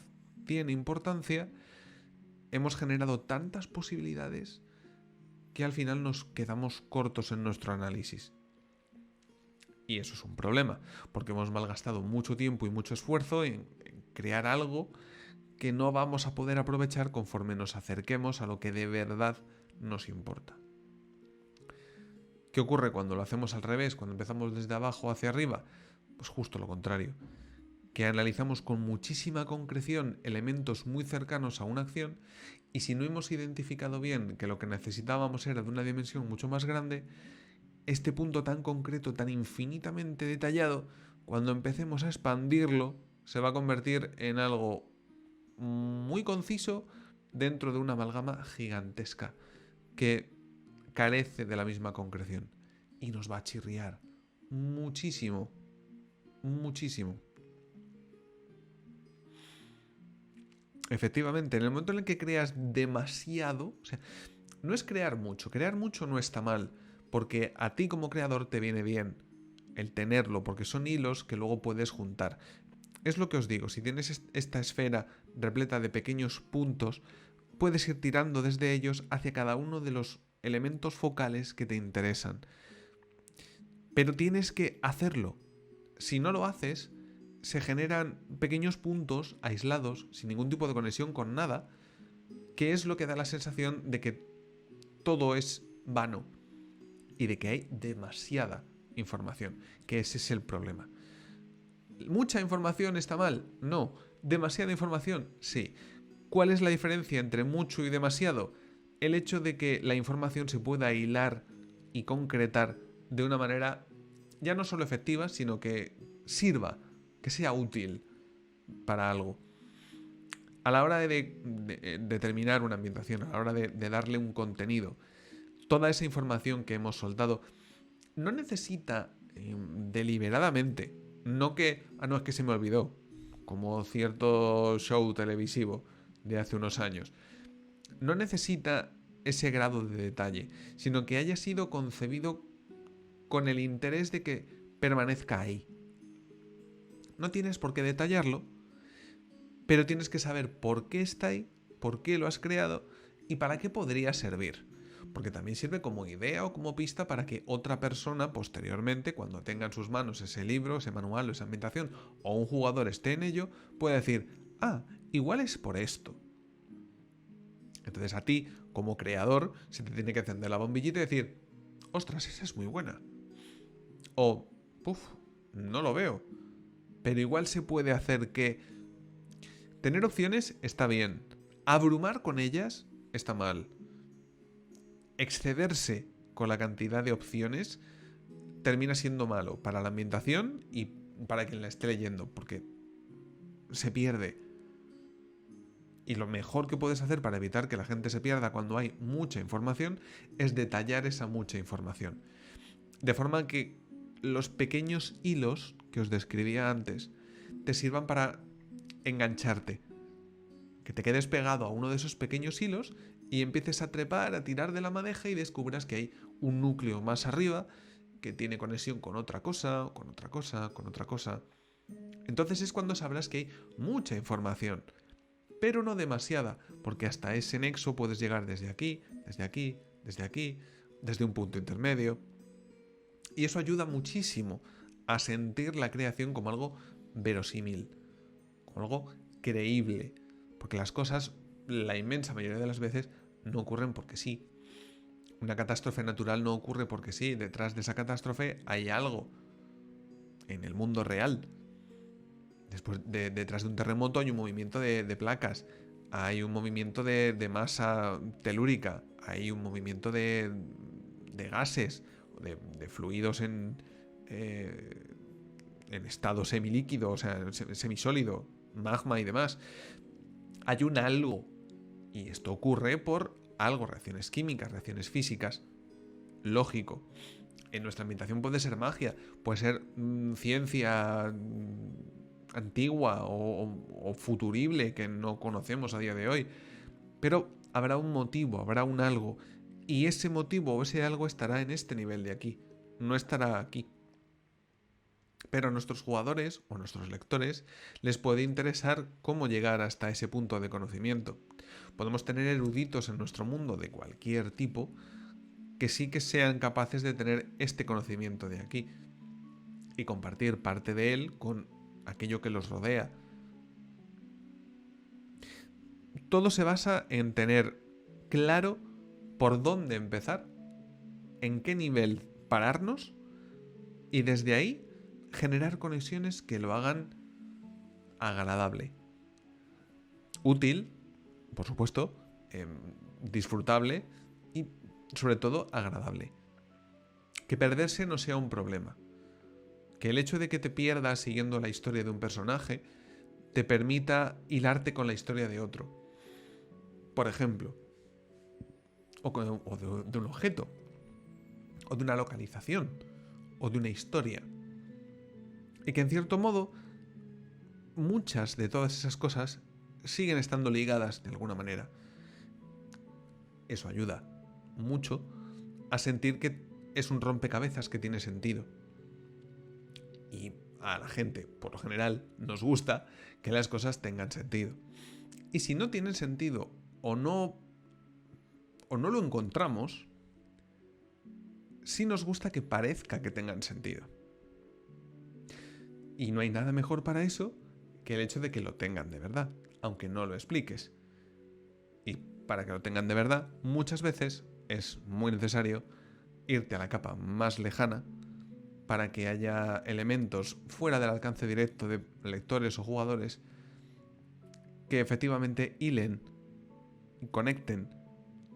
[SPEAKER 1] tiene importancia, hemos generado tantas posibilidades que al final nos quedamos cortos en nuestro análisis. Y eso es un problema, porque hemos malgastado mucho tiempo y mucho esfuerzo en crear algo que no vamos a poder aprovechar conforme nos acerquemos a lo que de verdad nos importa. ¿Qué ocurre cuando lo hacemos al revés, cuando empezamos desde abajo hacia arriba? Pues justo lo contrario, que analizamos con muchísima concreción elementos muy cercanos a una acción y si no hemos identificado bien que lo que necesitábamos era de una dimensión mucho más grande, este punto tan concreto, tan infinitamente detallado, cuando empecemos a expandirlo, se va a convertir en algo muy conciso dentro de una amalgama gigantesca que carece de la misma concreción y nos va a chirriar muchísimo, muchísimo. Efectivamente, en el momento en el que creas demasiado, o sea, no es crear mucho no está mal, porque a ti como creador te viene bien el tenerlo, porque son hilos que luego puedes juntar. Es lo que os digo, si tienes esta esfera repleta de pequeños puntos, puedes ir tirando desde ellos hacia cada uno de los elementos focales que te interesan. Pero tienes que hacerlo. Si no lo haces, se generan pequeños puntos aislados, sin ningún tipo de conexión con nada, que es lo que da la sensación de que todo es vano y de que hay demasiada información, que ese es el problema. ¿Mucha información está mal? No. ¿Demasiada información? Sí. ¿Cuál es la diferencia entre mucho y demasiado? El hecho de que la información se pueda hilar y concretar de una manera ya no solo efectiva, sino que sirva, que sea útil para algo. A la hora de determinar una ambientación, a la hora de darle un contenido, toda esa información que hemos soltado no necesita deliberadamente, no que, no es que se me olvidó, como cierto show televisivo de hace unos años, no necesita ese grado de detalle, sino que haya sido concebido con el interés de que permanezca ahí. No tienes por qué detallarlo, pero tienes que saber por qué está ahí, por qué lo has creado y para qué podría servir. Porque también sirve como idea o como pista para que otra persona posteriormente, cuando tenga en sus manos ese libro, ese manual o esa ambientación, o un jugador esté en ello, pueda decir, igual es por esto. Entonces a ti, como creador, se te tiene que encender la bombillita y decir, ostras, esa es muy buena. O, no lo veo. Pero igual se puede hacer que... Tener opciones está bien. Abrumar con ellas está mal. Excederse con la cantidad de opciones termina siendo malo para la ambientación y para quien la esté leyendo, porque se pierde. Y lo mejor que puedes hacer para evitar que la gente se pierda cuando hay mucha información es detallar esa mucha información. De forma que los pequeños hilos que os describía antes te sirvan para engancharte. Que te quedes pegado a uno de esos pequeños hilos y empieces a trepar, a tirar de la madeja y descubras que hay un núcleo más arriba que tiene conexión con otra cosa, con otra cosa, con otra cosa. Entonces es cuando sabrás que hay mucha información, pero no demasiada, porque hasta ese nexo puedes llegar desde aquí, desde aquí, desde aquí, desde un punto intermedio. Y eso ayuda muchísimo a sentir la creación como algo verosímil, como algo creíble, porque las cosas, la inmensa mayoría de las veces, no ocurren porque sí. Una catástrofe natural no ocurre porque sí. Detrás de esa catástrofe hay algo en el mundo real. Detrás de un terremoto hay un movimiento de placas, hay un movimiento de masa telúrica, hay un movimiento de gases, de fluidos en estado semilíquido, o sea, semisólido, magma y demás. Hay un algo, y esto ocurre por algo, reacciones químicas, reacciones físicas. Lógico. En nuestra ambientación puede ser magia, puede ser ciencia antigua o futurible que no conocemos a día de hoy. Pero habrá un motivo, habrá un algo. Y ese motivo o ese algo estará en este nivel de aquí. No estará aquí. Pero a nuestros jugadores o a nuestros lectores les puede interesar cómo llegar hasta ese punto de conocimiento. Podemos tener eruditos en nuestro mundo de cualquier tipo que sí que sean capaces de tener este conocimiento de aquí y compartir parte de él con aquello que los rodea. Todo se basa en tener claro por dónde empezar, en qué nivel pararnos y desde ahí generar conexiones que lo hagan agradable. Útil, por supuesto, disfrutable y sobre todo agradable. Que perderse no sea un problema. Que el hecho de que te pierdas siguiendo la historia de un personaje te permita hilarte con la historia de otro. Por ejemplo, o de un objeto, o de una localización, o de una historia. Y que en cierto modo muchas de todas esas cosas siguen estando ligadas de alguna manera. Eso ayuda mucho a sentir que es un rompecabezas que tiene sentido. Y a la gente, por lo general, nos gusta que las cosas tengan sentido. Y si no tienen sentido o no lo encontramos, sí nos gusta que parezca que tengan sentido. Y no hay nada mejor para eso que el hecho de que lo tengan de verdad, aunque no lo expliques. Y para que lo tengan de verdad, muchas veces es muy necesario irte a la capa más lejana para que haya elementos fuera del alcance directo de lectores o jugadores que efectivamente hilen y conecten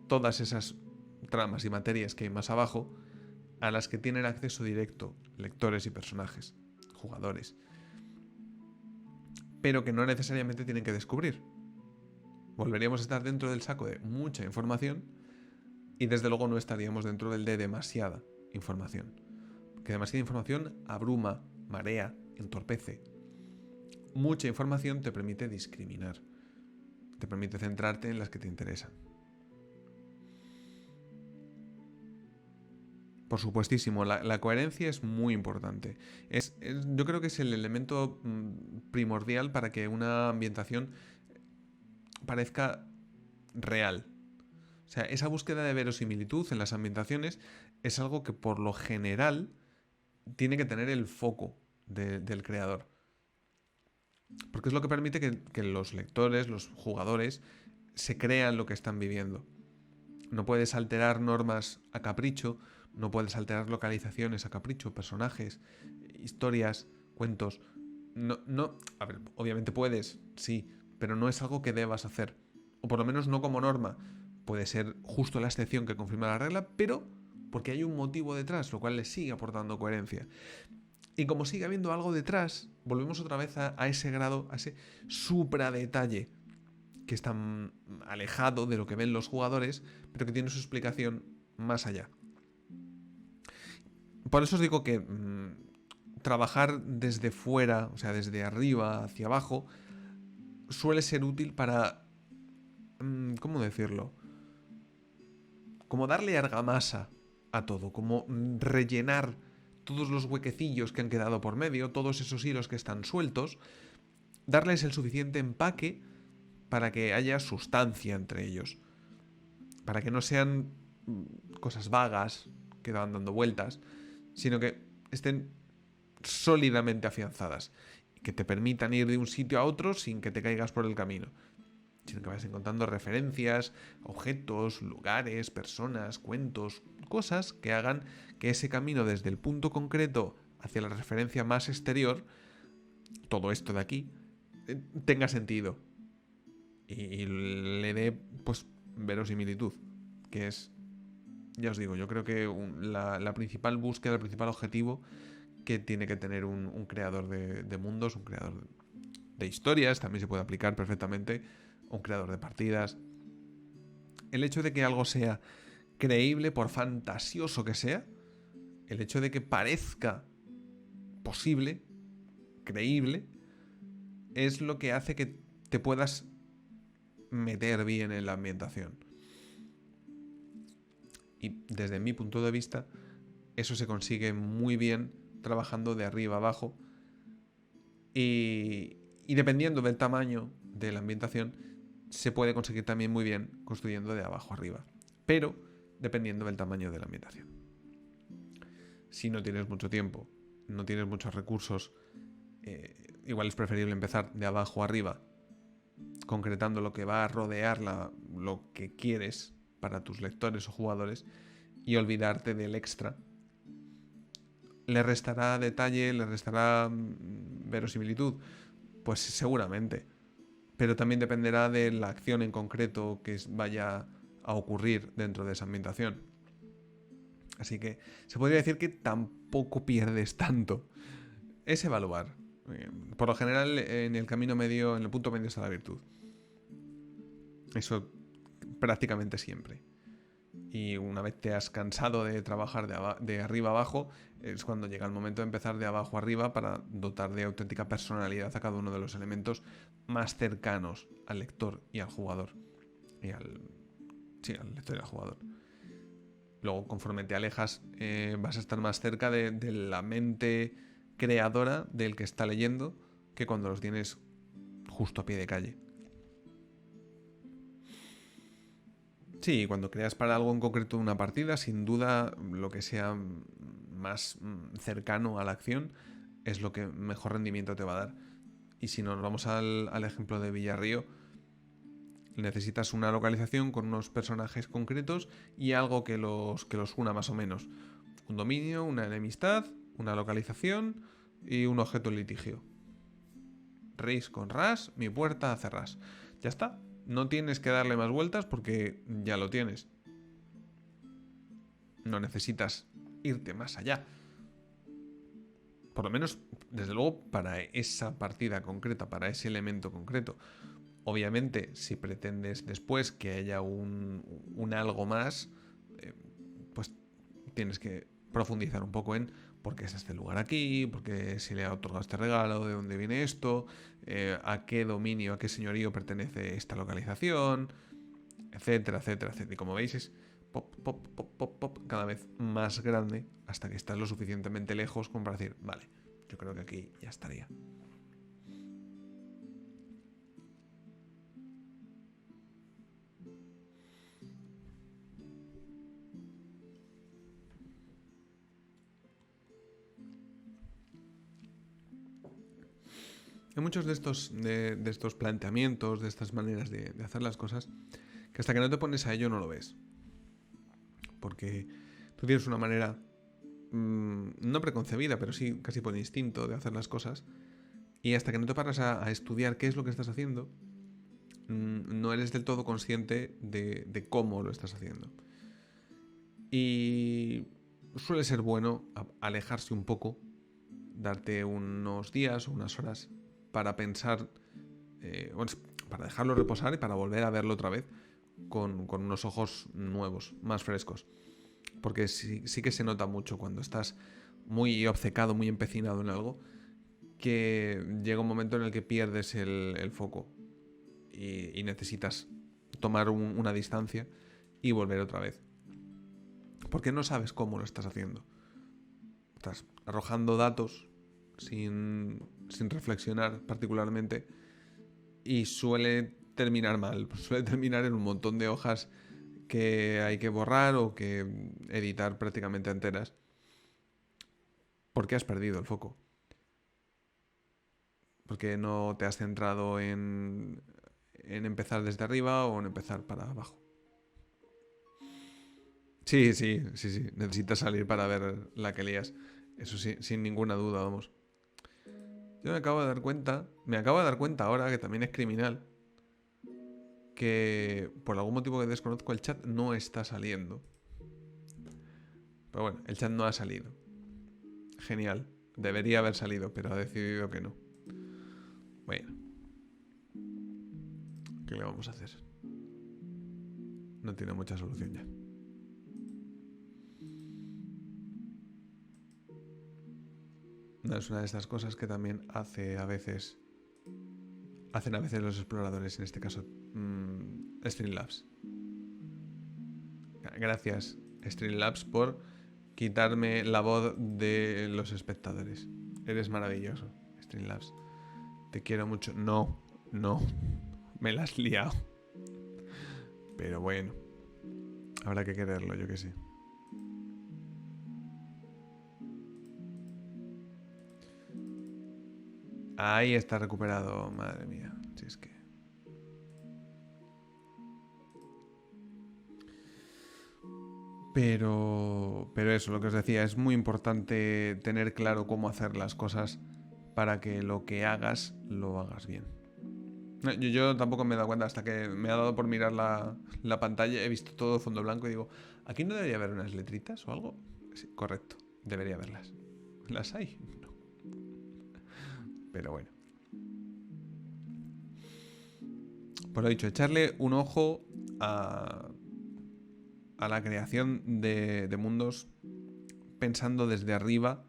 [SPEAKER 1] todas esas tramas y materias que hay más abajo a las que tienen acceso directo lectores y personajes, jugadores, pero que no necesariamente tienen que descubrir. Volveríamos a estar dentro del saco de mucha información y desde luego no estaríamos dentro del de demasiada información. Que demasiada información abruma, marea, entorpece. Mucha información te permite discriminar, te permite centrarte en las que te interesan. Por supuestísimo, la coherencia es muy importante. Yo creo que es el elemento primordial para que una ambientación parezca real. O sea, esa búsqueda de verosimilitud en las ambientaciones es algo que por lo general tiene que tener el foco del creador. Porque es lo que permite que los lectores, los jugadores, se crean lo que están viviendo. No puedes alterar normas a capricho, no puedes alterar localizaciones a capricho, personajes, historias, cuentos. A ver, obviamente puedes, sí, pero no es algo que debas hacer. O por lo menos no como norma. Puede ser justo la excepción que confirma la regla, pero porque hay un motivo detrás, lo cual le sigue aportando coherencia. Y como sigue habiendo algo detrás, volvemos otra vez a ese grado, a ese supradetalle que está alejado de lo que ven los jugadores, pero que tiene su explicación más allá. Por eso os digo que trabajar desde fuera, o sea, desde arriba hacia abajo, suele ser útil para... ¿cómo decirlo? Como darle argamasa a todo, como rellenar todos los huequecillos que han quedado por medio, todos esos hilos que están sueltos, darles el suficiente empaque para que haya sustancia entre ellos, para que no sean cosas vagas que van dando vueltas, sino que estén sólidamente afianzadas y que te permitan ir de un sitio a otro sin que te caigas por el camino, sino que vayas encontrando referencias, objetos, lugares, personas, cuentos, cosas que hagan que ese camino desde el punto concreto hacia la referencia más exterior, todo esto de aquí, tenga sentido y le dé, pues, verosimilitud, que es, ya os digo, yo creo que la principal búsqueda, el principal objetivo que tiene que tener un creador de mundos, un creador de historias, también se puede aplicar perfectamente, un creador de partidas. El hecho de que algo sea creíble, por fantasioso que sea, el hecho de que parezca posible, creíble, es lo que hace que te puedas meter bien en la ambientación. Y desde mi punto de vista, eso se consigue muy bien trabajando de arriba a abajo. Y dependiendo del tamaño de la ambientación, se puede conseguir también muy bien construyendo de abajo arriba. Pero dependiendo del tamaño de la ambientación. Si no tienes mucho tiempo, no tienes muchos recursos, igual es preferible empezar de abajo arriba, concretando lo que va a rodear lo que quieres para tus lectores o jugadores, y olvidarte del extra. ¿Le restará detalle? ¿Le restará verosimilitud? Pues seguramente. Pero también dependerá de la acción en concreto que vaya a ocurrir dentro de esa ambientación. Así que se podría decir que tampoco pierdes tanto. Es evaluar. Por lo general, en el camino medio, en el punto medio está la virtud. Eso prácticamente siempre. Y una vez te has cansado de trabajar de arriba a abajo, es cuando llega el momento de empezar de abajo arriba para dotar de auténtica personalidad a cada uno de los elementos más cercanos al lector y al jugador. Al lector y al jugador. Luego, conforme te alejas, vas a estar más cerca de la mente creadora del que está leyendo que cuando los tienes justo a pie de calle. Sí, cuando creas para algo en concreto una partida, sin duda lo que sea más cercano a la acción es lo que mejor rendimiento te va a dar. Y si nos vamos al ejemplo de Villarrío, necesitas una localización con unos personajes concretos y algo que los una más o menos. Un dominio, una enemistad, una localización y un objeto en litigio. Reis con ras, mi puerta hace ras. Ya está. No tienes que darle más vueltas porque ya lo tienes. No necesitas irte más allá. Por lo menos, desde luego, para esa partida concreta, para ese elemento concreto. Obviamente, si pretendes después que haya un algo más, pues tienes que profundizar un poco en por qué es este lugar aquí, por qué se le ha otorgado este regalo, de dónde viene esto, a qué dominio, a qué señorío pertenece esta localización, etcétera, etcétera, etcétera. Y como veis es pop, pop, pop, pop, pop, cada vez más grande hasta que estás lo suficientemente lejos como para decir, vale, yo creo que aquí ya estaría. Hay muchos de estos planteamientos, de estas maneras de hacer las cosas, que hasta que no te pones a ello no lo ves. Porque tú tienes una manera, no preconcebida, pero sí casi por instinto de hacer las cosas, y hasta que no te paras a estudiar qué es lo que estás haciendo, no eres del todo consciente de cómo lo estás haciendo. Y suele ser bueno alejarse un poco, darte unos días o unas horas para pensar, para dejarlo reposar y para volver a verlo otra vez con unos ojos nuevos, más frescos. Porque sí que se nota mucho cuando estás muy obcecado, muy empecinado en algo, que llega un momento en el que pierdes el foco y necesitas tomar una distancia y volver otra vez. Porque no sabes cómo lo estás haciendo. Estás arrojando datos sin reflexionar particularmente y suele terminar mal. Suele terminar en un montón de hojas que hay que borrar o que editar prácticamente enteras porque has perdido el foco. Porque no te has centrado en empezar desde arriba o en empezar para abajo. Sí. Necesitas salir para ver la que lías. Eso sí, sin ninguna duda, vamos. Yo me acabo de dar cuenta ahora que también es criminal, que por algún motivo que desconozco el chat no está saliendo. Pero bueno, el chat no ha salido. Genial. Debería haber salido, pero ha decidido que no. Bueno. ¿Qué le vamos a hacer? No tiene mucha solución ya. No, es una de estas cosas que también hacen a veces los exploradores, en este caso Streamlabs. Gracias, Streamlabs, por quitarme la voz de los espectadores. Eres maravilloso, Streamlabs. Te quiero mucho. No. Me la has liado. Pero bueno. Habrá que quererlo, yo que sé. Ahí está recuperado, madre mía. Si es que... Pero eso, lo que os decía, es muy importante tener claro cómo hacer las cosas para que lo que hagas, lo hagas bien. Yo tampoco me he dado cuenta hasta que me ha dado por mirar la pantalla, he visto todo fondo blanco y digo, ¿aquí no debería haber unas letritas o algo? Sí, correcto, debería haberlas. ¿Las hay? No. Pero bueno. Por lo dicho, echarle un ojo a la creación de mundos pensando desde arriba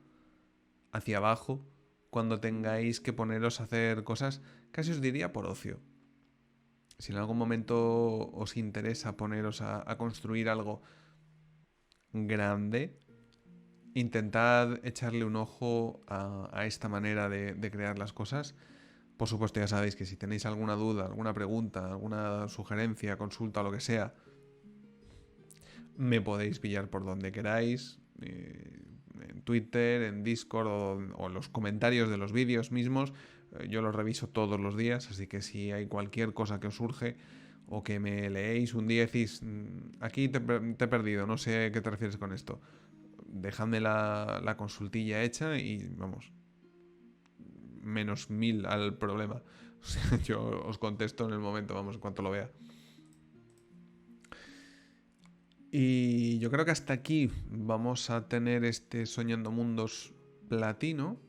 [SPEAKER 1] hacia abajo cuando tengáis que poneros a hacer cosas, casi os diría por ocio. Si en algún momento os interesa poneros a construir algo grande, intentad echarle un ojo a esta manera de crear las cosas. Por supuesto, ya sabéis que si tenéis alguna duda, alguna pregunta, alguna sugerencia, consulta o lo que sea, me podéis pillar por donde queráis, en Twitter, en Discord o en los comentarios de los vídeos mismos. Yo los reviso todos los días, así que si hay cualquier cosa que os surge o que me leéis un día y decís, aquí te he perdido, no sé qué te refieres con esto, dejadme la consultilla hecha y vamos, menos 1000 al problema. O sea, yo os contesto en el momento, vamos, en cuanto lo vea. Y yo creo que hasta aquí vamos a tener este Soñando Mundos platino.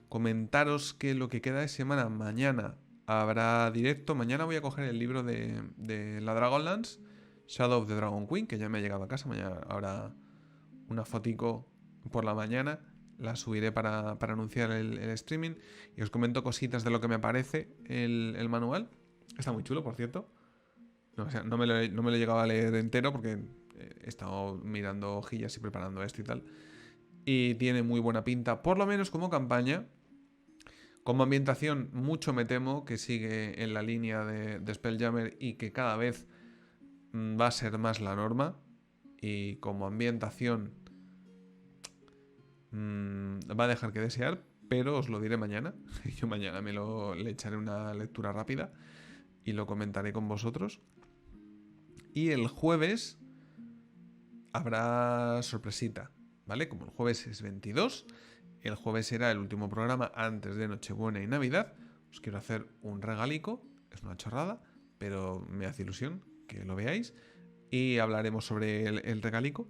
[SPEAKER 1] Comentaros que lo que queda de semana, mañana habrá directo. Mañana voy a coger el libro de la Dragonlance, Shadow of the Dragon Queen, que ya me ha llegado a casa. Mañana habrá una fotico por la mañana. La subiré para anunciar el streaming. Y os comento cositas de lo que me parece el manual. Está muy chulo, por cierto. No, o sea, no me lo he llegado a leer entero porque he estado mirando hojillas y preparando esto y tal. Y tiene muy buena pinta, por lo menos como campaña. Como ambientación, mucho me temo que sigue en la línea de Spelljammer y que cada vez va a ser más la norma. Y como ambientación va a dejar que desear, pero os lo diré mañana. Yo mañana le echaré una lectura rápida y lo comentaré con vosotros. Y el jueves habrá sorpresita, ¿vale? Como el jueves es 22, el jueves será el último programa antes de Nochebuena y Navidad. Os quiero hacer un regalico, es una chorrada, pero me hace ilusión que lo veáis. Y hablaremos sobre el regalico.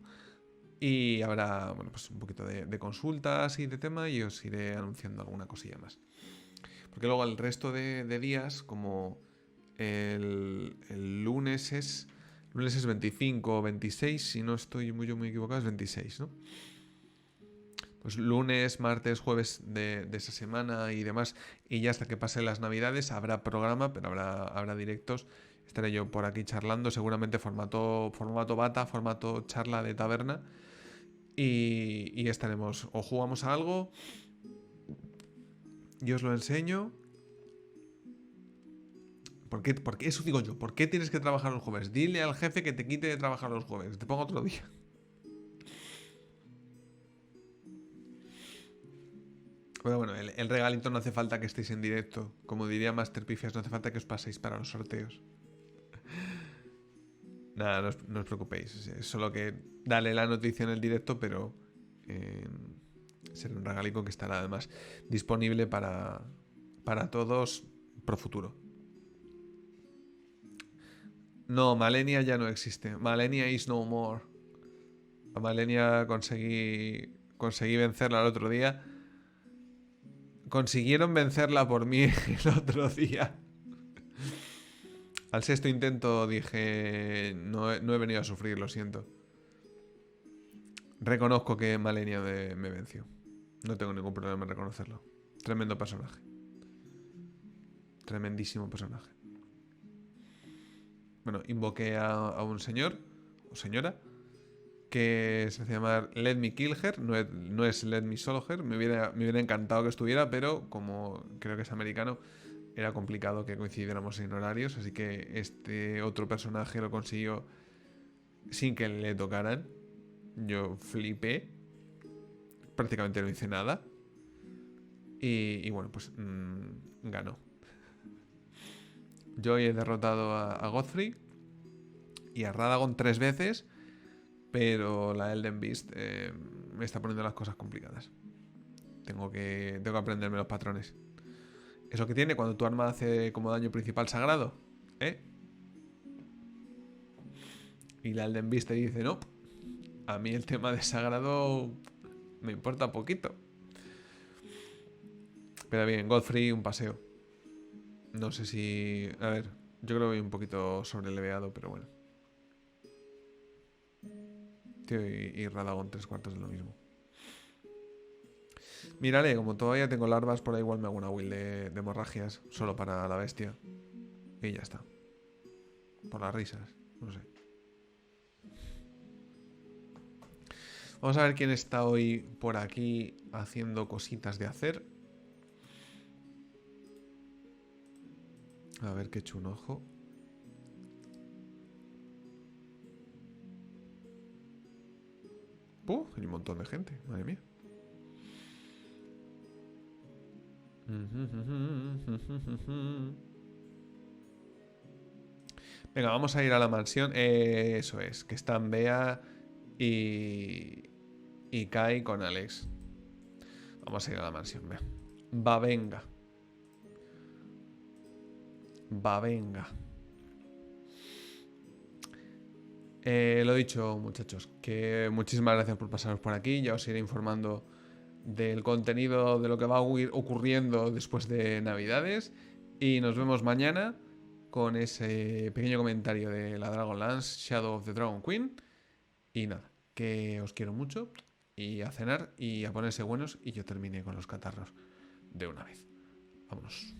[SPEAKER 1] Y habrá, bueno, pues un poquito de consultas y de tema y os iré anunciando alguna cosilla más. Porque luego el resto de días, como el lunes es 25 o 26, si no estoy muy equivocado, es 26, ¿no? Pues lunes, martes, jueves de esa semana y demás, y ya hasta que pasen las navidades habrá programa, pero habrá directos. Estaré yo por aquí charlando, seguramente formato bata, formato charla de taberna, y estaremos, o jugamos a algo, yo os lo enseño. Porque eso digo yo, ¿por qué tienes que trabajar los jueves? Dile al jefe que te quite de trabajar los jueves, te pongo otro día. Pero bueno, el regalito no hace falta que estéis en directo. Como diría Master Pifias, no hace falta que os paséis para los sorteos. Nada, no os preocupéis. Es solo que dale la noticia en el directo, pero será un regalico que estará además disponible para todos pro futuro. No, Malenia ya no existe. Malenia is no more. A Malenia conseguí vencerla el otro día. Consiguieron vencerla por mí el otro día. Al sexto intento dije, no he venido a sufrir, lo siento. Reconozco que Malenia me venció. No tengo ningún problema en reconocerlo. Tremendo personaje. Tremendísimo personaje. Bueno, invoqué a un señor o señora que se hace llamar Let Me Kill Her. No es Let Me Solo Her. Me hubiera encantado que estuviera, pero como creo que es americano, era complicado que coincidiéramos en horarios, así que este otro personaje lo consiguió sin que le tocaran. Yo flipé, prácticamente no hice nada y bueno, pues ganó. Yo he derrotado a Godfrey y a Radagon 3 veces, pero la Elden Beast me está poniendo las cosas complicadas. Tengo que aprenderme los patrones. Eso que tiene cuando tu arma hace como daño principal sagrado, ¿eh? Y la Elden Beast te dice, no, a mí el tema de sagrado me importa poquito. Pero bien, Godfrey, un paseo. No sé si... A ver, yo creo que voy un poquito sobreleveado, pero bueno. Tío, y Radagon 3/4 de lo mismo. Mírale, como todavía tengo larvas, por ahí igual me hago una build de hemorragias, solo para la bestia. Y ya está. Por las risas, no sé. Vamos a ver quién está hoy por aquí haciendo cositas de hacer. A ver qué echo un ojo. Hay un montón de gente, madre mía. Venga, vamos a ir a la mansión. Eso es, que están Bea y Kai con Alex. Vamos a ir a la mansión, Bea. Va, venga. Va, venga. Lo dicho, muchachos, que muchísimas gracias por pasaros por aquí. Ya os iré informando del contenido de lo que va a ir ocurriendo después de Navidades. Y nos vemos mañana con ese pequeño comentario de la Dragonlance Shadow of the Dragon Queen. Y nada, que os quiero mucho. Y a cenar y a ponerse buenos. Y yo terminé con los catarros de una vez. Vámonos.